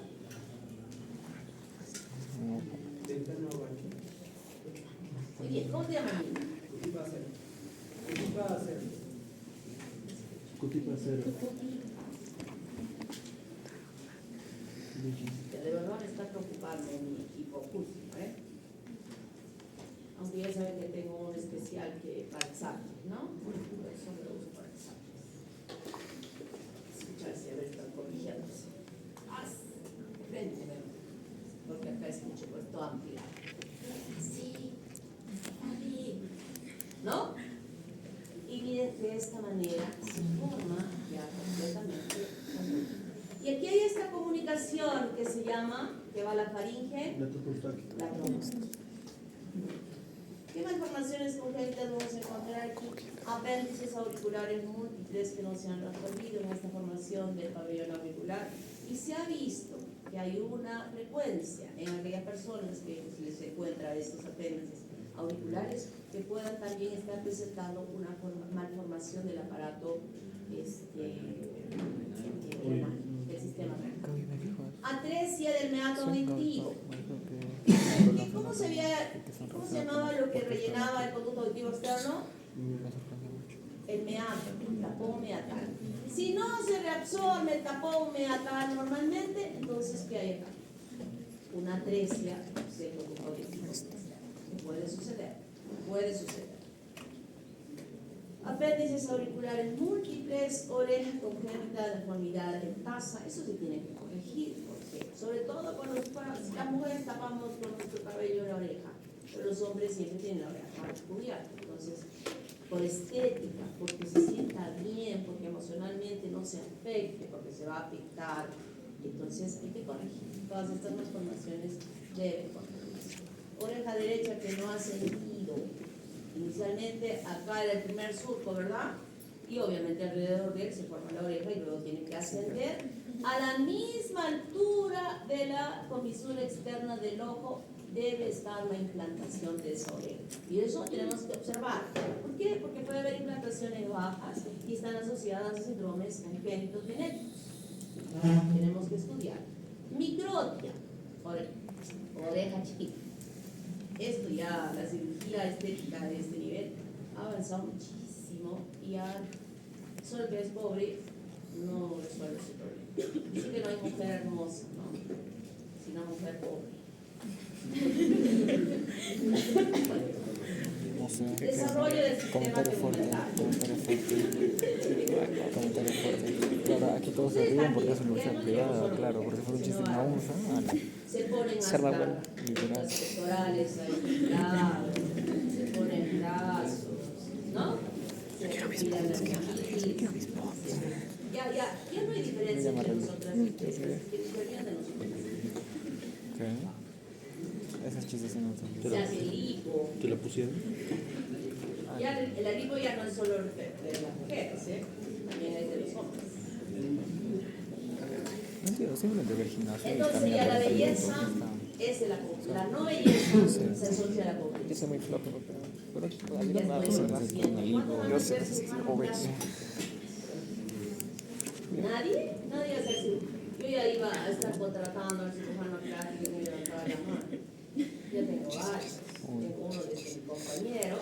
Muy bien, ¿cómo se llama? Cutipacero. De verdad me está preocupando mi equipo acústico, ¿eh? Aunque ya saben que tengo un especial para exámenes, ¿no? Eso me lo uso para exámenes. Escuchar si a ver están corrigiéndose. Frente, porque acá escucho pues todo amplio. Sí, ¿no? Y miren, de esta manera se forma ya completamente. Y aquí hay esta comunicación que se llama, que va a la faringe, la trombosis. ¿Qué malformaciones congénitas vamos a encontrar aquí? Apéndices auriculares múltiples que no se han resolvido en esta formación del pabellón auricular. Y se ha visto que hay una frecuencia en aquellas personas que se les encuentra estos apéndices auriculares que puedan también estar presentando una malformación del aparato renal, del sistema renal. Atresia del meato auditivo. ¿Cómo se llamaba lo que rellenaba el conducto auditivo externo? El meato, el tapón meatal. Si no se reabsorbe el tapón meatal normalmente, entonces ¿qué hay acá? Una atresia del conducto auditivo. Puede suceder. Apéndices auriculares múltiples, orejas congénitas, deformidad de tasa, eso se tiene que corregir, porque sobre todo cuando las mujeres tapamos con nuestro cabello la oreja, pero los hombres siempre tienen la oreja descubierta. Entonces, por estética, porque se sienta bien, porque emocionalmente no se afecte, porque se va a afectar, entonces hay que corregir. Todas estas malformaciones deben corregirse. Oreja derecha que no ha sentido. Inicialmente acá era el primer surco, ¿verdad? Y obviamente alrededor de él se forma la oreja y luego tiene que ascender a la misma altura de la comisura externa del ojo. Debe estar la implantación de esa oreja. Y eso tenemos que observar. ¿Por qué? Porque puede haber implantaciones bajas y están asociadas a síndromes congénitos genéticos. Tenemos que estudiar. Microtia, oreja chiquita. Esto ya, la cirugía estética de este nivel ha avanzado muchísimo y ya, solo que es pobre, no resuelve su problema. Dice que no hay mujer hermosa, ¿no? Sino mujer pobre. Desarrollo del sistema tegmental. Comentario fuerte. Claro, aquí todos se ríen porque es universidad privada, claro, porque fue un chiste en la UNSA. Se ponen hasta los pectorales ahí, se ponen brazos, ¿no? Ya no hay diferencia entre nosotras especies que diferían de nosotros. Esos chistes se notan. Se hace lipo, lipo. ¿Te la pusieron? Ya la lipo ya no es solo de las mujeres, también es de los hombres. No entiendo, simplemente ver gimnasio y Entonces caminar ya la 40 belleza minutos, es de la no belleza se asocia a la yo pobreza. soy muy flojo, pero a mí Ya no me estoy hace haciendo. una ¿Cuántos lipo. van Yo a sé, hacer sus manos obeso. ya? Nadie va a hacer su. Yo ya iba a estar contratando al cirujano plástico y me levantaba la mano. Ya tengo varios. Tengo uno de mi compañero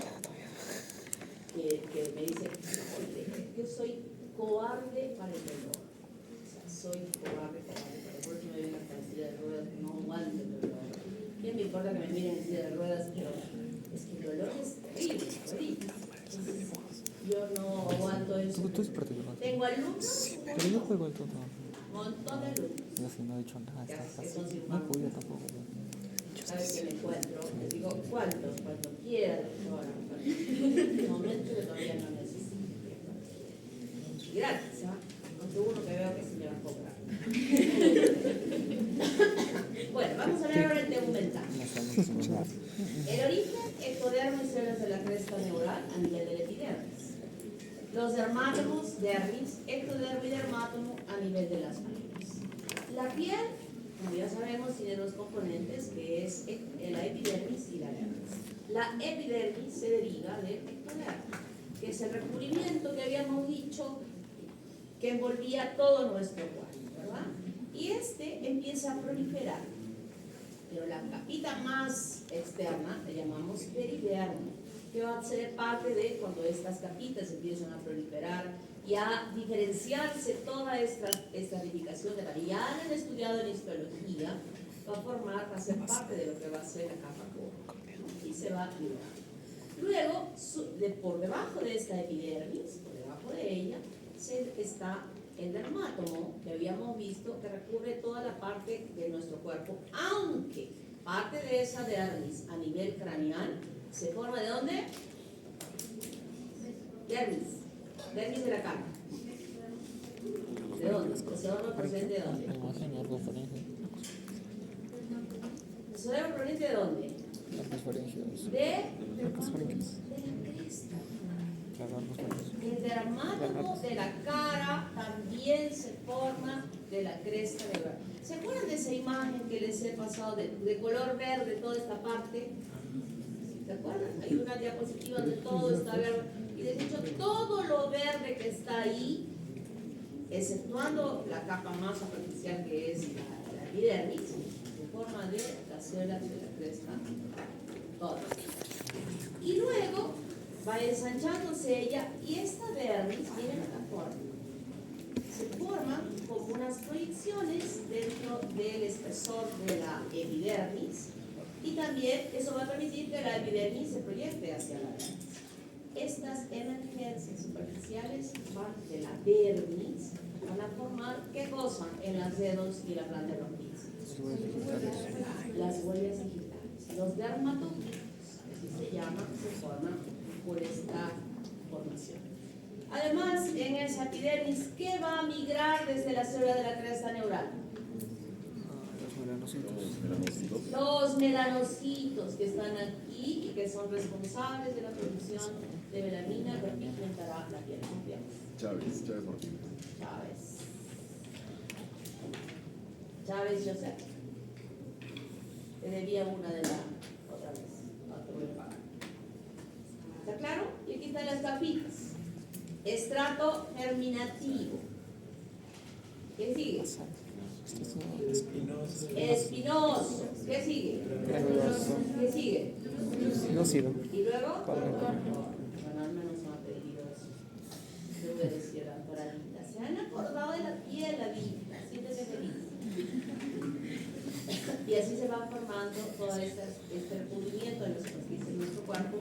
que me dice, "Oye, yo soy cobarde para el dolor. O sea, soy cobarde para el dolor. Por eso me vienen hasta en silla de ruedas, no aguanto el dolor. ¿Qué me importa que me miren en silla de ruedas? Pero es que el dolor es terrible, terrible. Entonces, yo no aguanto eso. Tú es particular. Tengo alumnos, Pero yo juego el todo. un montón de alumnos. Ya si no he dicho nada, Que está son fácil. No cirujanos. puedo tampoco. Sabes que me encuentro, les digo, ¿cuántos? Cuando quiera, doctora. En momento que todavía no necesito. Y gratis, ¿ah? No seguro que veo que se me va a cobrar. Bueno, vamos a hablar ahora del tegumento. El origen ectodermis es de la cresta neural a nivel del epidermis. Los dermátomos, dermis, ectodermo y dermátomo a nivel de las paredes. La piel, como ya sabemos, tiene dos componentes, que es la epidermis y la dermis. La epidermis se deriva del ectodermo, que es el recubrimiento que habíamos dicho que envolvía todo nuestro cuerpo, ¿verdad? Y este empieza a proliferar. Pero la capita más externa la llamamos peridermo, que va a ser parte de cuando estas capitas empiezan a proliferar y a diferenciarse toda esta estratificación de la que ya han estudiado en histología, va a ser parte de lo que va a ser la capa core y se va a liberar. Luego, por debajo de esta epidermis, por debajo de ella, está el dermátomo, que habíamos visto que recubre toda la parte de nuestro cuerpo, aunque parte de esa dermis a nivel craneal se forma ¿de dónde? Dermis de la cara. ¿De dónde? ¿El cerebro procedente de dónde? ¿El cerebro procedente de dónde? De la cresta. El dermátomo de la cara también se forma de la cresta neural. ¿Se acuerdan de esa imagen que les he pasado de color verde toda esta parte? ¿Se acuerdan? Hay una diapositiva donde todo está verde. Y de hecho todo lo verde que está ahí, exceptuando la capa más superficial que es la epidermis, se forma de las células de la cresta todas. Y luego va ensanchándose ella y esta dermis, miren acá forma, se forman como unas proyecciones dentro del espesor de la epidermis y también eso va a permitir que la epidermis se proyecte hacia la dermis. Estas emergencias superficiales van de la dermis, van a formar ¿qué cosa? En los dedos y la planta de los pies. Las huellas digitales. Los dermatocitos, así se llaman, se forman por esta formación. Además, en esa epidermis, ¿qué va a migrar desde la célula de la cresta neural? Los melanocitos que están aquí y que son responsables de la producción de melanina que pigmentará la piel. Chávez Martínez. Chávez Joseph. Te debía una de la otra vez. No te voy a pagar. ¿Está claro? Y aquí están las capitas. Estrato germinativo. ¿Qué sigue? Espinoso. ¿Qué sigue? ¿Qué sigue? Lúcido. ¿Y luego? Bueno, al menos no ha pedido eso. Yo voy a decir la paradita. ¿Se han acordado de la piel, la vida? Siéntese feliz. Y así se va formando todo este recubrimiento de los superficies de nuestro cuerpo.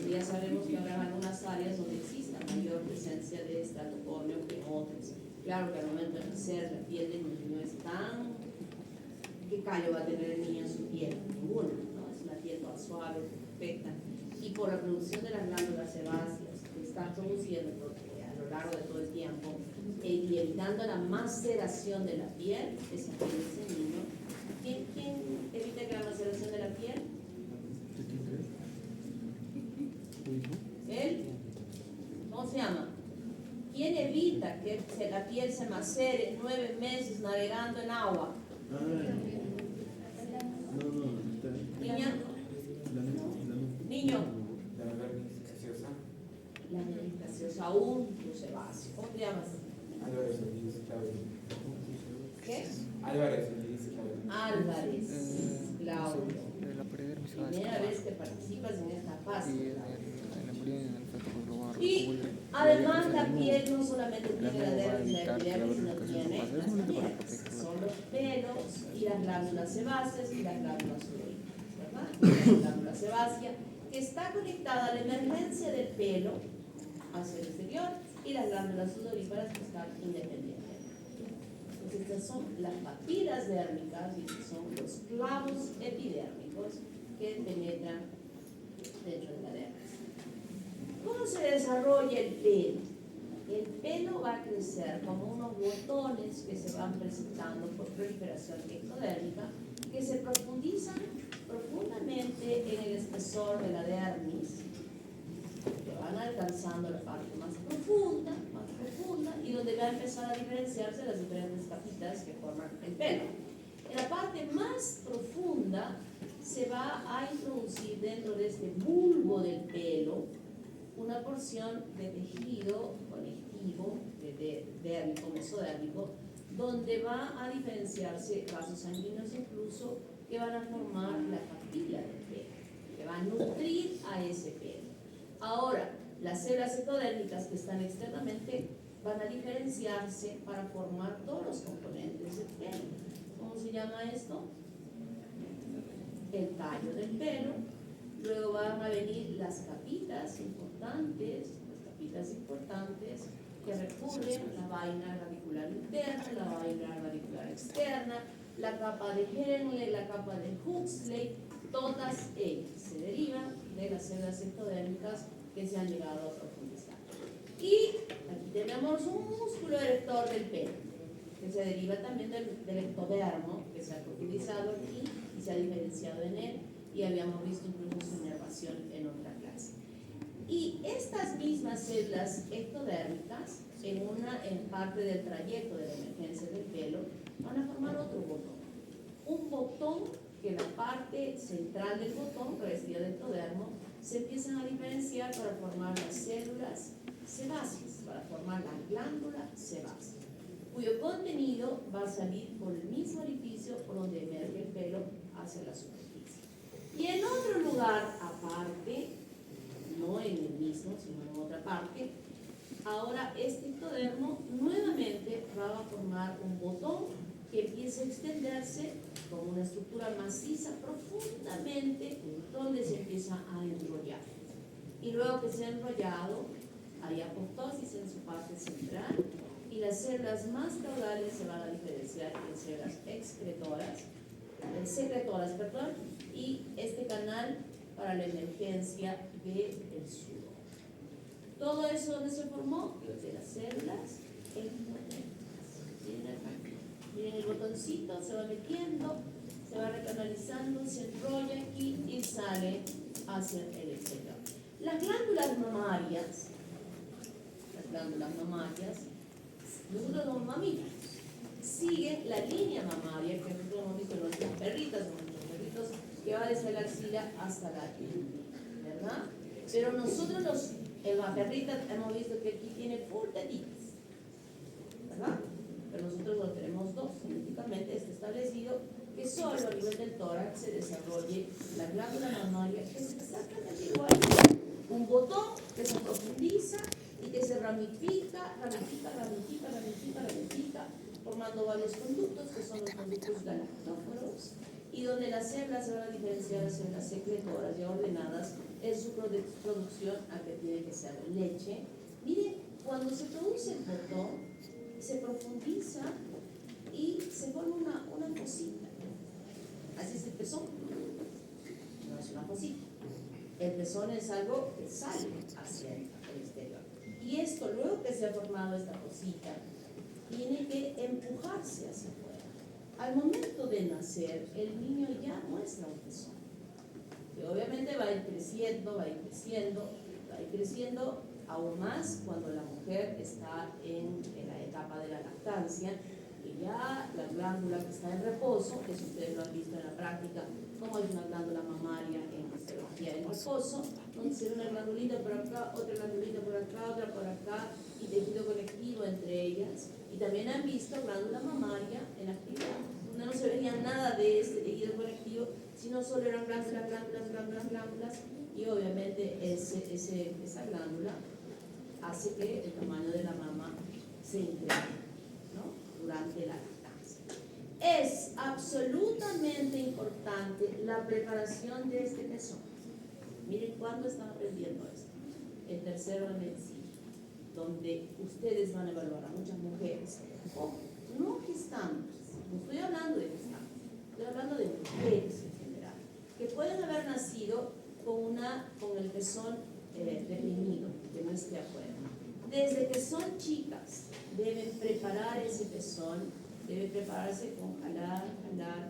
Ya sabemos que habrá algunas áreas donde exista mayor presencia de estratocorneo que otras. Claro que al momento de nacer la piel del niño es tan... ¿Qué callo va a tener el niño en su piel? Ninguna, ¿no? Es una piel toda suave, perfecta. Y por la producción de las glándulas sebáceas que están produciendo a lo largo de todo el tiempo y evitando la maceración de la piel, esa piel de ese niño. ¿Quién evita que la maceración de la piel? ¿cómo se llama? ¿Quién evita que la piel se macere 9 meses navegando en agua? No, está. Niño, La niño. La verniz gaseosa. La nariz gaseosa, un sebáceo. ¿Cómo te llamas? Álvarez Solís Claudio. ¿Qué? Álvarez Solís Claudio. Álvarez, Claudio. La peridermis Primera vez que participas en esta fase. y el embrión en el feto pues lo va a Y recubrir. además la piel no solamente tiene la va a dermis, la evitar que la epidermis, sino verniz tiene gaseosa las pase. Es únicamente para paredes. protegerlo. Son los pelos y las glándulas sebáceas y las glándulas sudoríparas, ¿verdad? La glándula sebácea que está conectada a la emergencia del pelo hacia el exterior y las glándulas sudoríparas que están independientes. Entonces estas son las papilas dérmicas y estos son los clavos epidérmicos que penetran dentro de la dermis. ¿Cómo se desarrolla el pelo? El pelo va a crecer como unos botones que se van presentando por proliferación ectodérmica que se profundizan profundamente en el espesor de la dermis, que van alcanzando la parte más profunda, y donde va a empezar a diferenciarse las diferentes capitas que forman el pelo. En la parte más profunda se va a introducir dentro de este bulbo del pelo una porción de tejido conectivo, dérmico, mesodérmico, donde va a diferenciarse vasos sanguíneos incluso que van a formar la papila del pelo, que va a nutrir a ese pelo. Ahora, las células ectodérmicas que están externamente van a diferenciarse para formar todos los componentes del pelo. ¿Cómo se llama esto? El tallo del pelo. Luego van a venir las capitas importantes que recubren la vaina radicular interna, la vaina radicular externa, la capa de Henle, la capa de Huxley, todas ellas se derivan de las células ectodérmicas que se han llegado a profundizar. Y aquí tenemos un músculo erector del pelo, que se deriva también del ectodermo, que se ha profundizado aquí y se ha diferenciado en él, y habíamos visto incluso su inervación en otra clase. Y estas mismas células ectodérmicas, en parte del trayecto de la emergencia del pelo, van a formar otro botón. Un botón que la parte central del botón, revestida de ectodermo, se empiezan a diferenciar para formar las células sebáceas, para formar la glándula sebácea, cuyo contenido va a salir por el mismo orificio por donde emerge el pelo hacia la superficie. Y en otro lugar aparte, no en el mismo, sino en otra parte, ahora este ectodermo nuevamente va a formar un botón que empieza a extenderse como una estructura maciza profundamente, donde se empieza a enrollar. Y luego que se ha enrollado, hay apoptosis en su parte central y las células más caudales se van a diferenciar en células secretoras, y este canal para la emergencia del sudor. Todo eso donde se formó, de las células ectodérmicas. Miren el botoncito, se va metiendo, se va recanalizando, se enrolla aquí y sale hacia el exterior. Las glándulas mamarias, nosotros somos mamíferos, siguen la línea mamaria que nosotros hemos visto en nuestras perritas o nuestros perritos, que va desde la axila hasta la ingle, ¿verdad? Pero nosotros en la perrita hemos visto que aquí tiene full tetitas, ¿verdad? Pero nosotros lo tenemos dos, genéticamente está establecido que solo a nivel del tórax se desarrolle la glándula mamaria, que es exactamente igual, un botón que se profundiza y que se ramifica, formando varios conductos, que son los conductos galactóforos, y donde las células se van a diferenciar en células secretoras ya ordenadas en su producción a que tiene que ser leche. Miren, cuando se produce el botón, se profundiza y se forma una fosita. Así es el pezón. No es una fosita. El pezón es algo que sale hacia el exterior. Y esto, luego que se ha formado esta fosita, tiene que empujarse hacia afuera. Al momento de nacer, el niño ya muestra un pezón. Y obviamente va a ir creciendo, aún más cuando la mujer está en la etapa de la lactancia, y ya la glándula que está en reposo, que si ustedes lo han visto en la práctica, como hay una glándula mamaria en fisiología en reposo, donde se ve una glandulita por acá, otra glandulita por acá, otra por acá, y tejido conectivo entre ellas. Y también han visto glándula mamaria en actividad, donde no se veía nada de este tejido conectivo, sino solo eran glándulas, y obviamente esa glándula hace que el tamaño de la mama se incremente, ¿no?, durante la lactancia. Es absolutamente importante la preparación de este pezón. Miren cuándo están aprendiendo esto. El tercero de medicina, donde ustedes van a evaluar a muchas mujeres, o no gestantes, no estoy hablando de gestantes, estoy hablando de mujeres en general, que pueden haber nacido con el pezón deprimido, que no esté afuera. Desde que son chicas, deben preparar ese pezón, debe prepararse con jalar,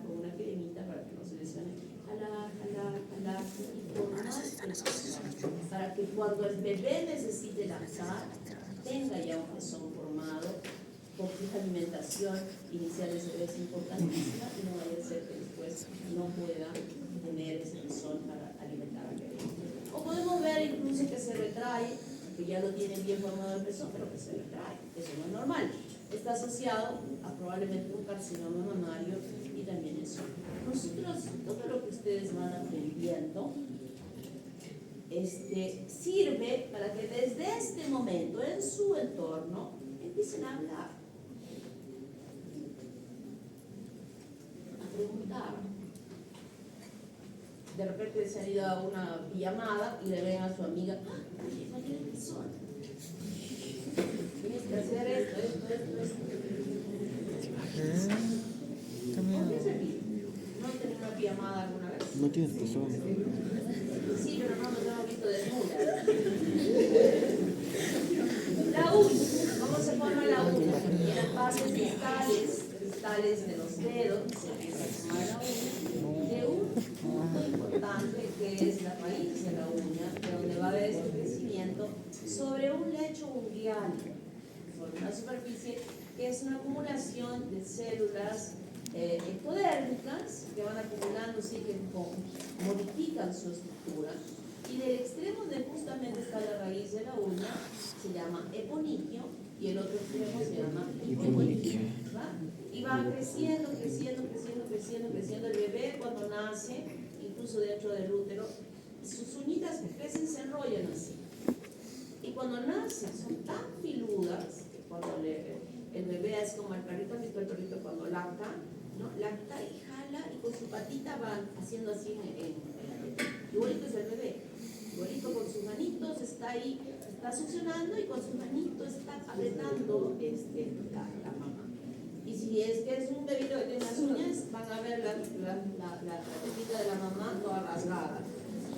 con una cremita para que no se lesione, jalar, y formar el pezón, para que cuando el bebé necesite lactar, tenga ya un pezón formado, porque la alimentación inicial de ese bebé es importantísima y no vaya a ser que después no pueda tener ese pezón para alimentar al bebé. O podemos ver incluso que se retrae, que ya lo tiene bien formado el pezón, pero que se retrae. Eso no es normal. Está asociado a probablemente un carcinoma mamario y también eso. Nosotros, todo lo que ustedes van aprendiendo sirve para que desde este momento en su entorno empiecen a hablar, a preguntar. De repente se han ido a una pijamada y le ven a su amiga, oye, no tiene pezón, tienes que hacer esto. ¿Por qué se ríe? ¿No han tenido una pijamada alguna vez? No tienes pezón. Sí, pero no nos hemos visto desnudas. La uña, ¿cómo se forma la uña? En las bases distales de los dedos se empieza a formar la uña de un punto importante que es la raíz de la uña, de donde va a haber este crecimiento sobre un lecho unguial, sobre una superficie que es una acumulación de células ectodérmicas que van acumulándose y que modifican su estructura, y del extremo donde justamente está la raíz de la uña se llama eponiquio y el otro extremo se llama hiponiquio, ¿va? Y va creciendo el bebé cuando nace, incluso dentro del útero, sus uñitas que crecen se enrollan así, y cuando nacen son tan filudas que cuando el bebé es como el perrito, ¿has visto el perrito cuando lacta? ¿No? Lacta y jala y con su patita van haciendo así igualito es el bebé, igualito con sus manitos está ahí, está succionando y con sus manitos está apretando la mamá. Y si es que es un bebito que tiene las uñas, van a ver la tetita de la mamá toda rasgada.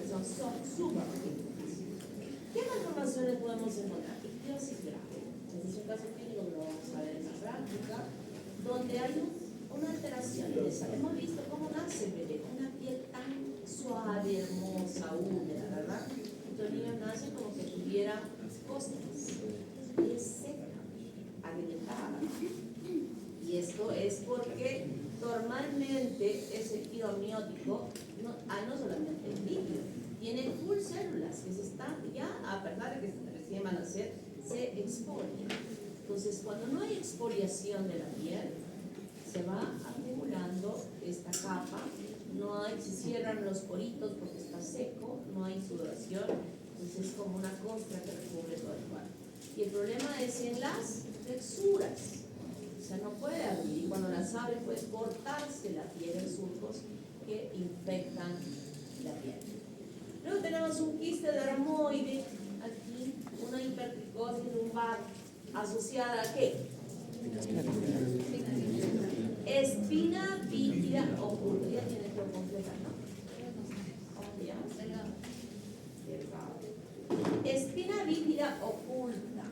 Son súper pequeñas. ¿Qué malformaciones podemos encontrar? Ictiosis grave. Este es un caso clínico que lo vamos a ver en la práctica, donde hay una alteración en esa. Hemos visto cómo nace el bebé, una piel tan suave, hermosa, húmeda, ¿verdad? Los niños nacen como que tuviera costras, piel seca, agrietada. Y esto es porque normalmente ese tejido amniótico no solamente es líquido, tiene full células que se están ya, a pesar de que recién van a nacer, se expolian. Entonces, cuando no hay exfoliación de la piel, se va acumulando esta capa, se cierran los poritos porque está seco, no hay sudoración, entonces es como una costra que recubre todo el cuerpo. Y el problema es en las texturas, o sea, no puede abrir, y cuando las abre puede cortarse la piel en surcos que infectan la piel. Luego tenemos un quiste dermoide, aquí, una hipertricosis lumbar, ¿asociada a qué? Espina bífida oculta. Ya tiene que completar, ¿no? ¿Cómo se llama? Delgado. Espina bífida oculta.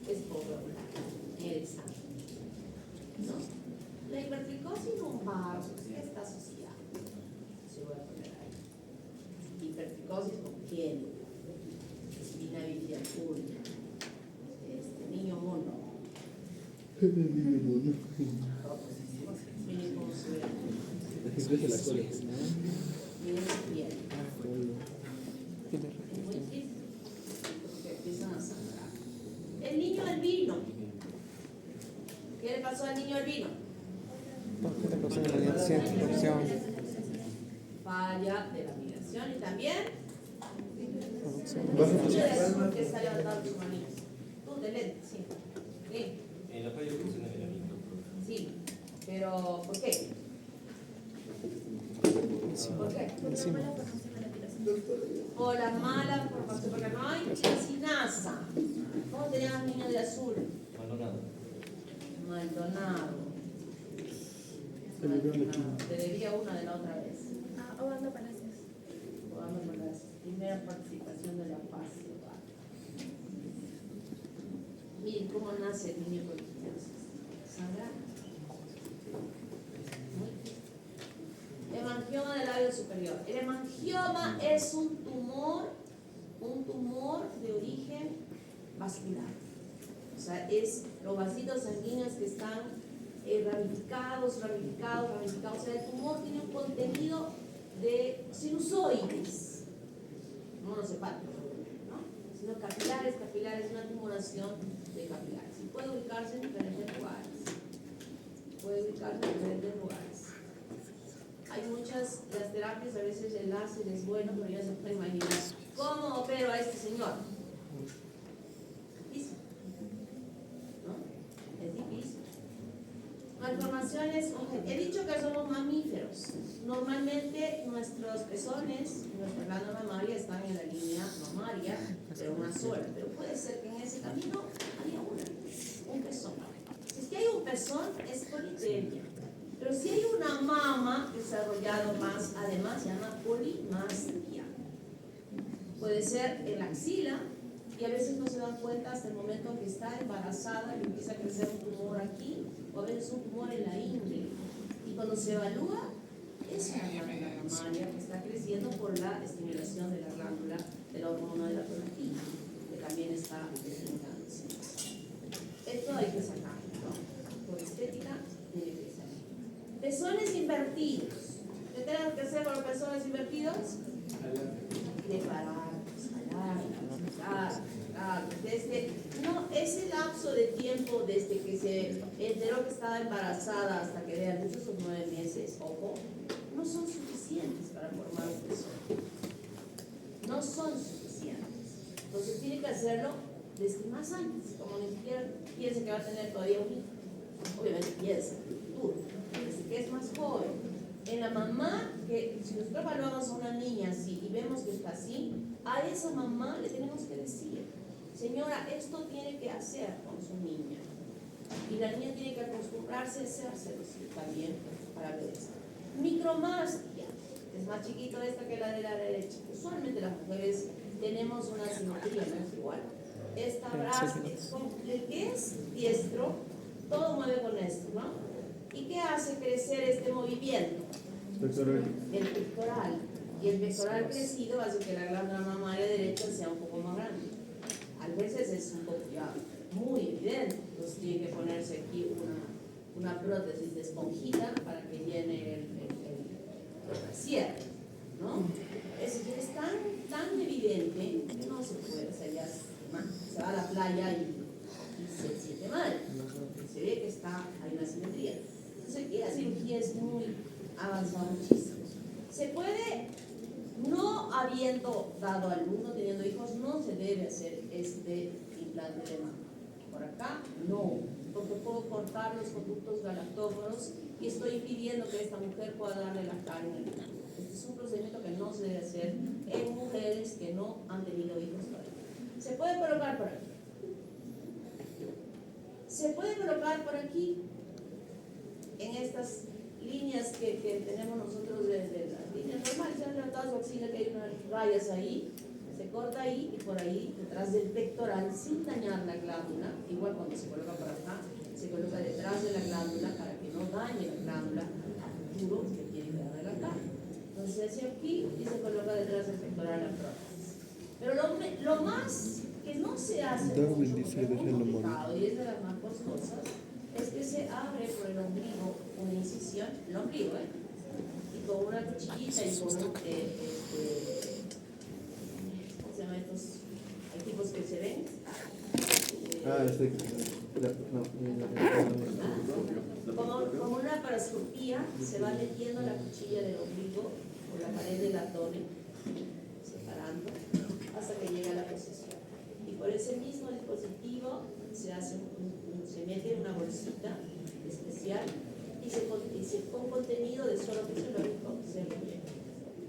Es popular en el examen, ¿no? La hipertricosis lumbar, ¿qué está asociada? Se voy a poner ahí. psicosis congénita, espina bífida pública, niño mono, miren cómo se ve, miren su piel, es muy triste, porque empiezan a sangrar. El niño albino, ¿qué le pasó al niño albino? Falla de la migración y también que está levantando sus manitos. Tú de lente, sí. Sí. En la falla funciona el melanito. Sí, pero ¿por qué? ¿Por qué? Por la mala formación, porque no hay tiacinasa. ¿Cómo te llamas, niño de azul? Maldonado. Maldonado. Te debía una de la otra vez. Obando Palacios. Vamos con la primera participación de la paz. Miren cómo nace el niño con liquidosis. Sangrado. Hemangioma del labio superior. El hemangioma es un tumor de origen vascular. O sea, es los vasitos sanguíneos que están ramificados. O sea, el tumor tiene un contenido de sinusoides, no los hepáticos, ¿no? Sino capilares, una tumoración de capilares. Y puede ubicarse en diferentes lugares. Hay muchas, las terapias, a veces el láser es bueno, pero ya se puede imaginar cómo opero a este señor. Difícil, ¿no? Es difícil. Malformaciones, he dicho que somos mamíferos. Normalmente nuestros pezones, nuestra glándula mamaria están en la línea mamaria, pero una sola. Pero puede ser que en ese camino haya un pezón. Si es que hay un pezón, es politelia. Pero si hay una mama desarrollado más, además se llama polimastía. Puede ser en la axila, y a veces no se dan cuenta hasta el momento que está embarazada y empieza a crecer un tumor aquí, o a veces un tumor en la ingle. Y cuando se evalúa, es una glándula mamaria que está creciendo por la estimulación de la glándula de la hormona de la prolactina, que también está desligándose. Esto hay que sacarlo, ¿no? Por estética, tiene que salir. Pezones invertidos. ¿Qué tenemos que hacer con los pezones invertidos? Preparar. Desde, no, ese lapso de tiempo desde que se enteró que estaba embarazada hasta que dé a luz, esos 9 meses, ojo, no son suficientes para formar un pezón. No son suficientes. Entonces tiene que hacerlo desde más antes, como ni siquiera piensa que va a tener todavía un hijo. Obviamente piensa, tú, desde que es más joven. En la mamá, que si nosotros evaluamos a una niña así y vemos que está así, a esa mamá le tenemos que decir, señora, esto tiene que hacer con su niña. Y la niña tiene que acostumbrarse a hacérselo también para ver esto. Micromastia, es más chiquito esta que la de la derecha. Usualmente las mujeres tenemos una simetría, no es igual. Esta brazo, el que es diestro, todo mueve con esto, ¿no? ¿Y qué hace crecer este movimiento? El pectoral. Y el pectoral crecido hace que la glándula mamaria derecha sea un poco más grande. A veces es un poco ya muy evidente. Entonces tiene que ponerse aquí una prótesis de esponjita para que llene el cierre, ¿no? Es tan evidente que no se puede. O sea, ya se va a la playa y se siente mal. Se ve que hay una simetría. Entonces aquí la cirugía es muy avanzada muchísimo. Se puede, no habiendo dado a luz, no teniendo hijos, no se debe hacer este implante de mama. Por acá, no, porque puedo cortar los conductos galactóforos y estoy impidiendo que esta mujer pueda darle la carne. Este es un procedimiento que no se debe hacer en mujeres que no han tenido hijos todavía. Se puede colocar por aquí. Se puede colocar por aquí, en estas líneas que tenemos nosotros desde las líneas normales, se han levantado su axila, que hay unas rayas ahí, se corta ahí y por ahí, detrás del pectoral, sin dañar la glándula, igual cuando se coloca por acá, se coloca detrás de la glándula para que no dañe la glándula a futuro que tiene que darle la carne. Entonces se hace aquí y se coloca detrás del pectoral la prótesis. Pero lo más que no se hace Darwin mucho, dice, porque es muy déjenlo morir. complicado y es de las más costosas, es que se abre por el ombligo una incisión, el ombligo, y con una cuchillita y con un, ¿cómo se llama estos? Hay tipos que se ven. Como una laparoscopía se va metiendo la cuchilla del ombligo por la pared del abdomen, separando, hasta que llega a la posición. Y por ese mismo dispositivo se hace se mete en una bolsita especial y con contenido de suelo fisiológico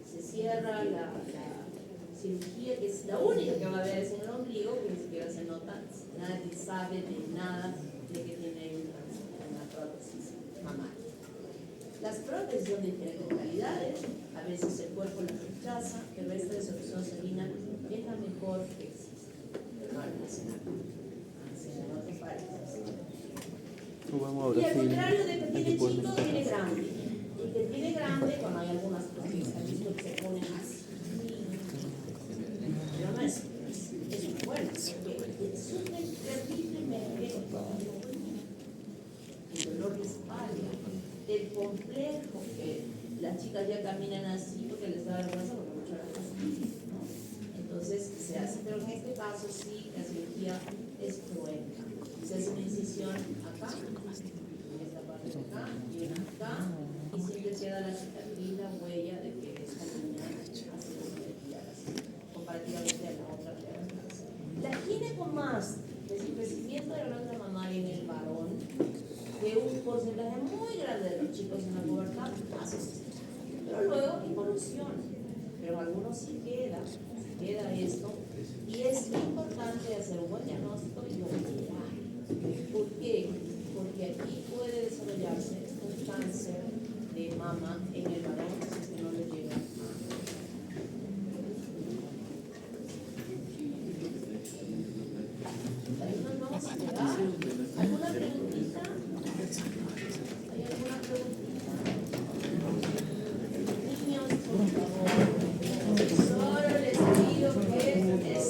se cierra la cirugía, que es la única que va a haber es en el ombligo, que ni siquiera se nota, nadie sabe de nada de que tiene una prótesis mamaria. Las prótesis son de diferentes calidades, a veces el cuerpo las rechaza, pero esta de solución salina es la mejor que existe, pero no almacenada, en otros países. Y al contrario de que tiene chico, tiene grande. Y que tiene grande, cuando hay algunas prótesis, han visto que se ponen así. Pero no es muy bueno, porque sufren terriblemente el dolor de espalda, el complejo que las chicas ya caminan así porque les da vergüenza porque mucho la hacen, ¿no? Entonces se hace, pero en este caso sí, la cirugía es cruenta. Se hace una incisión acá, en esta parte de acá y una acá, y siempre queda la cicatriz, la huella de que esta niña ha sido metida comparativamente a la otra. La ginecomastia es el crecimiento de la glándula mamaria en el varón, que un porcentaje muy grande de los chicos en la pubertad hace esto. Pero luego evoluciona, pero algunos sí queda esto, y es importante hacer un buen diagnóstico y operar. ¿Por qué? Porque aquí puede desarrollarse un cáncer de mama en el varón si es que no le llega ahí nos vamos a quedar. ¿Alguna preguntita? ¿Hay alguna preguntita? Niños, por favor. Solo les pido que es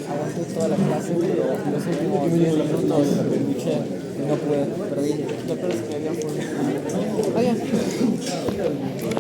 Avancé toda la clase, pero los últimos 10 minutos escuché y no pude, pero dije, lo peor es que había por...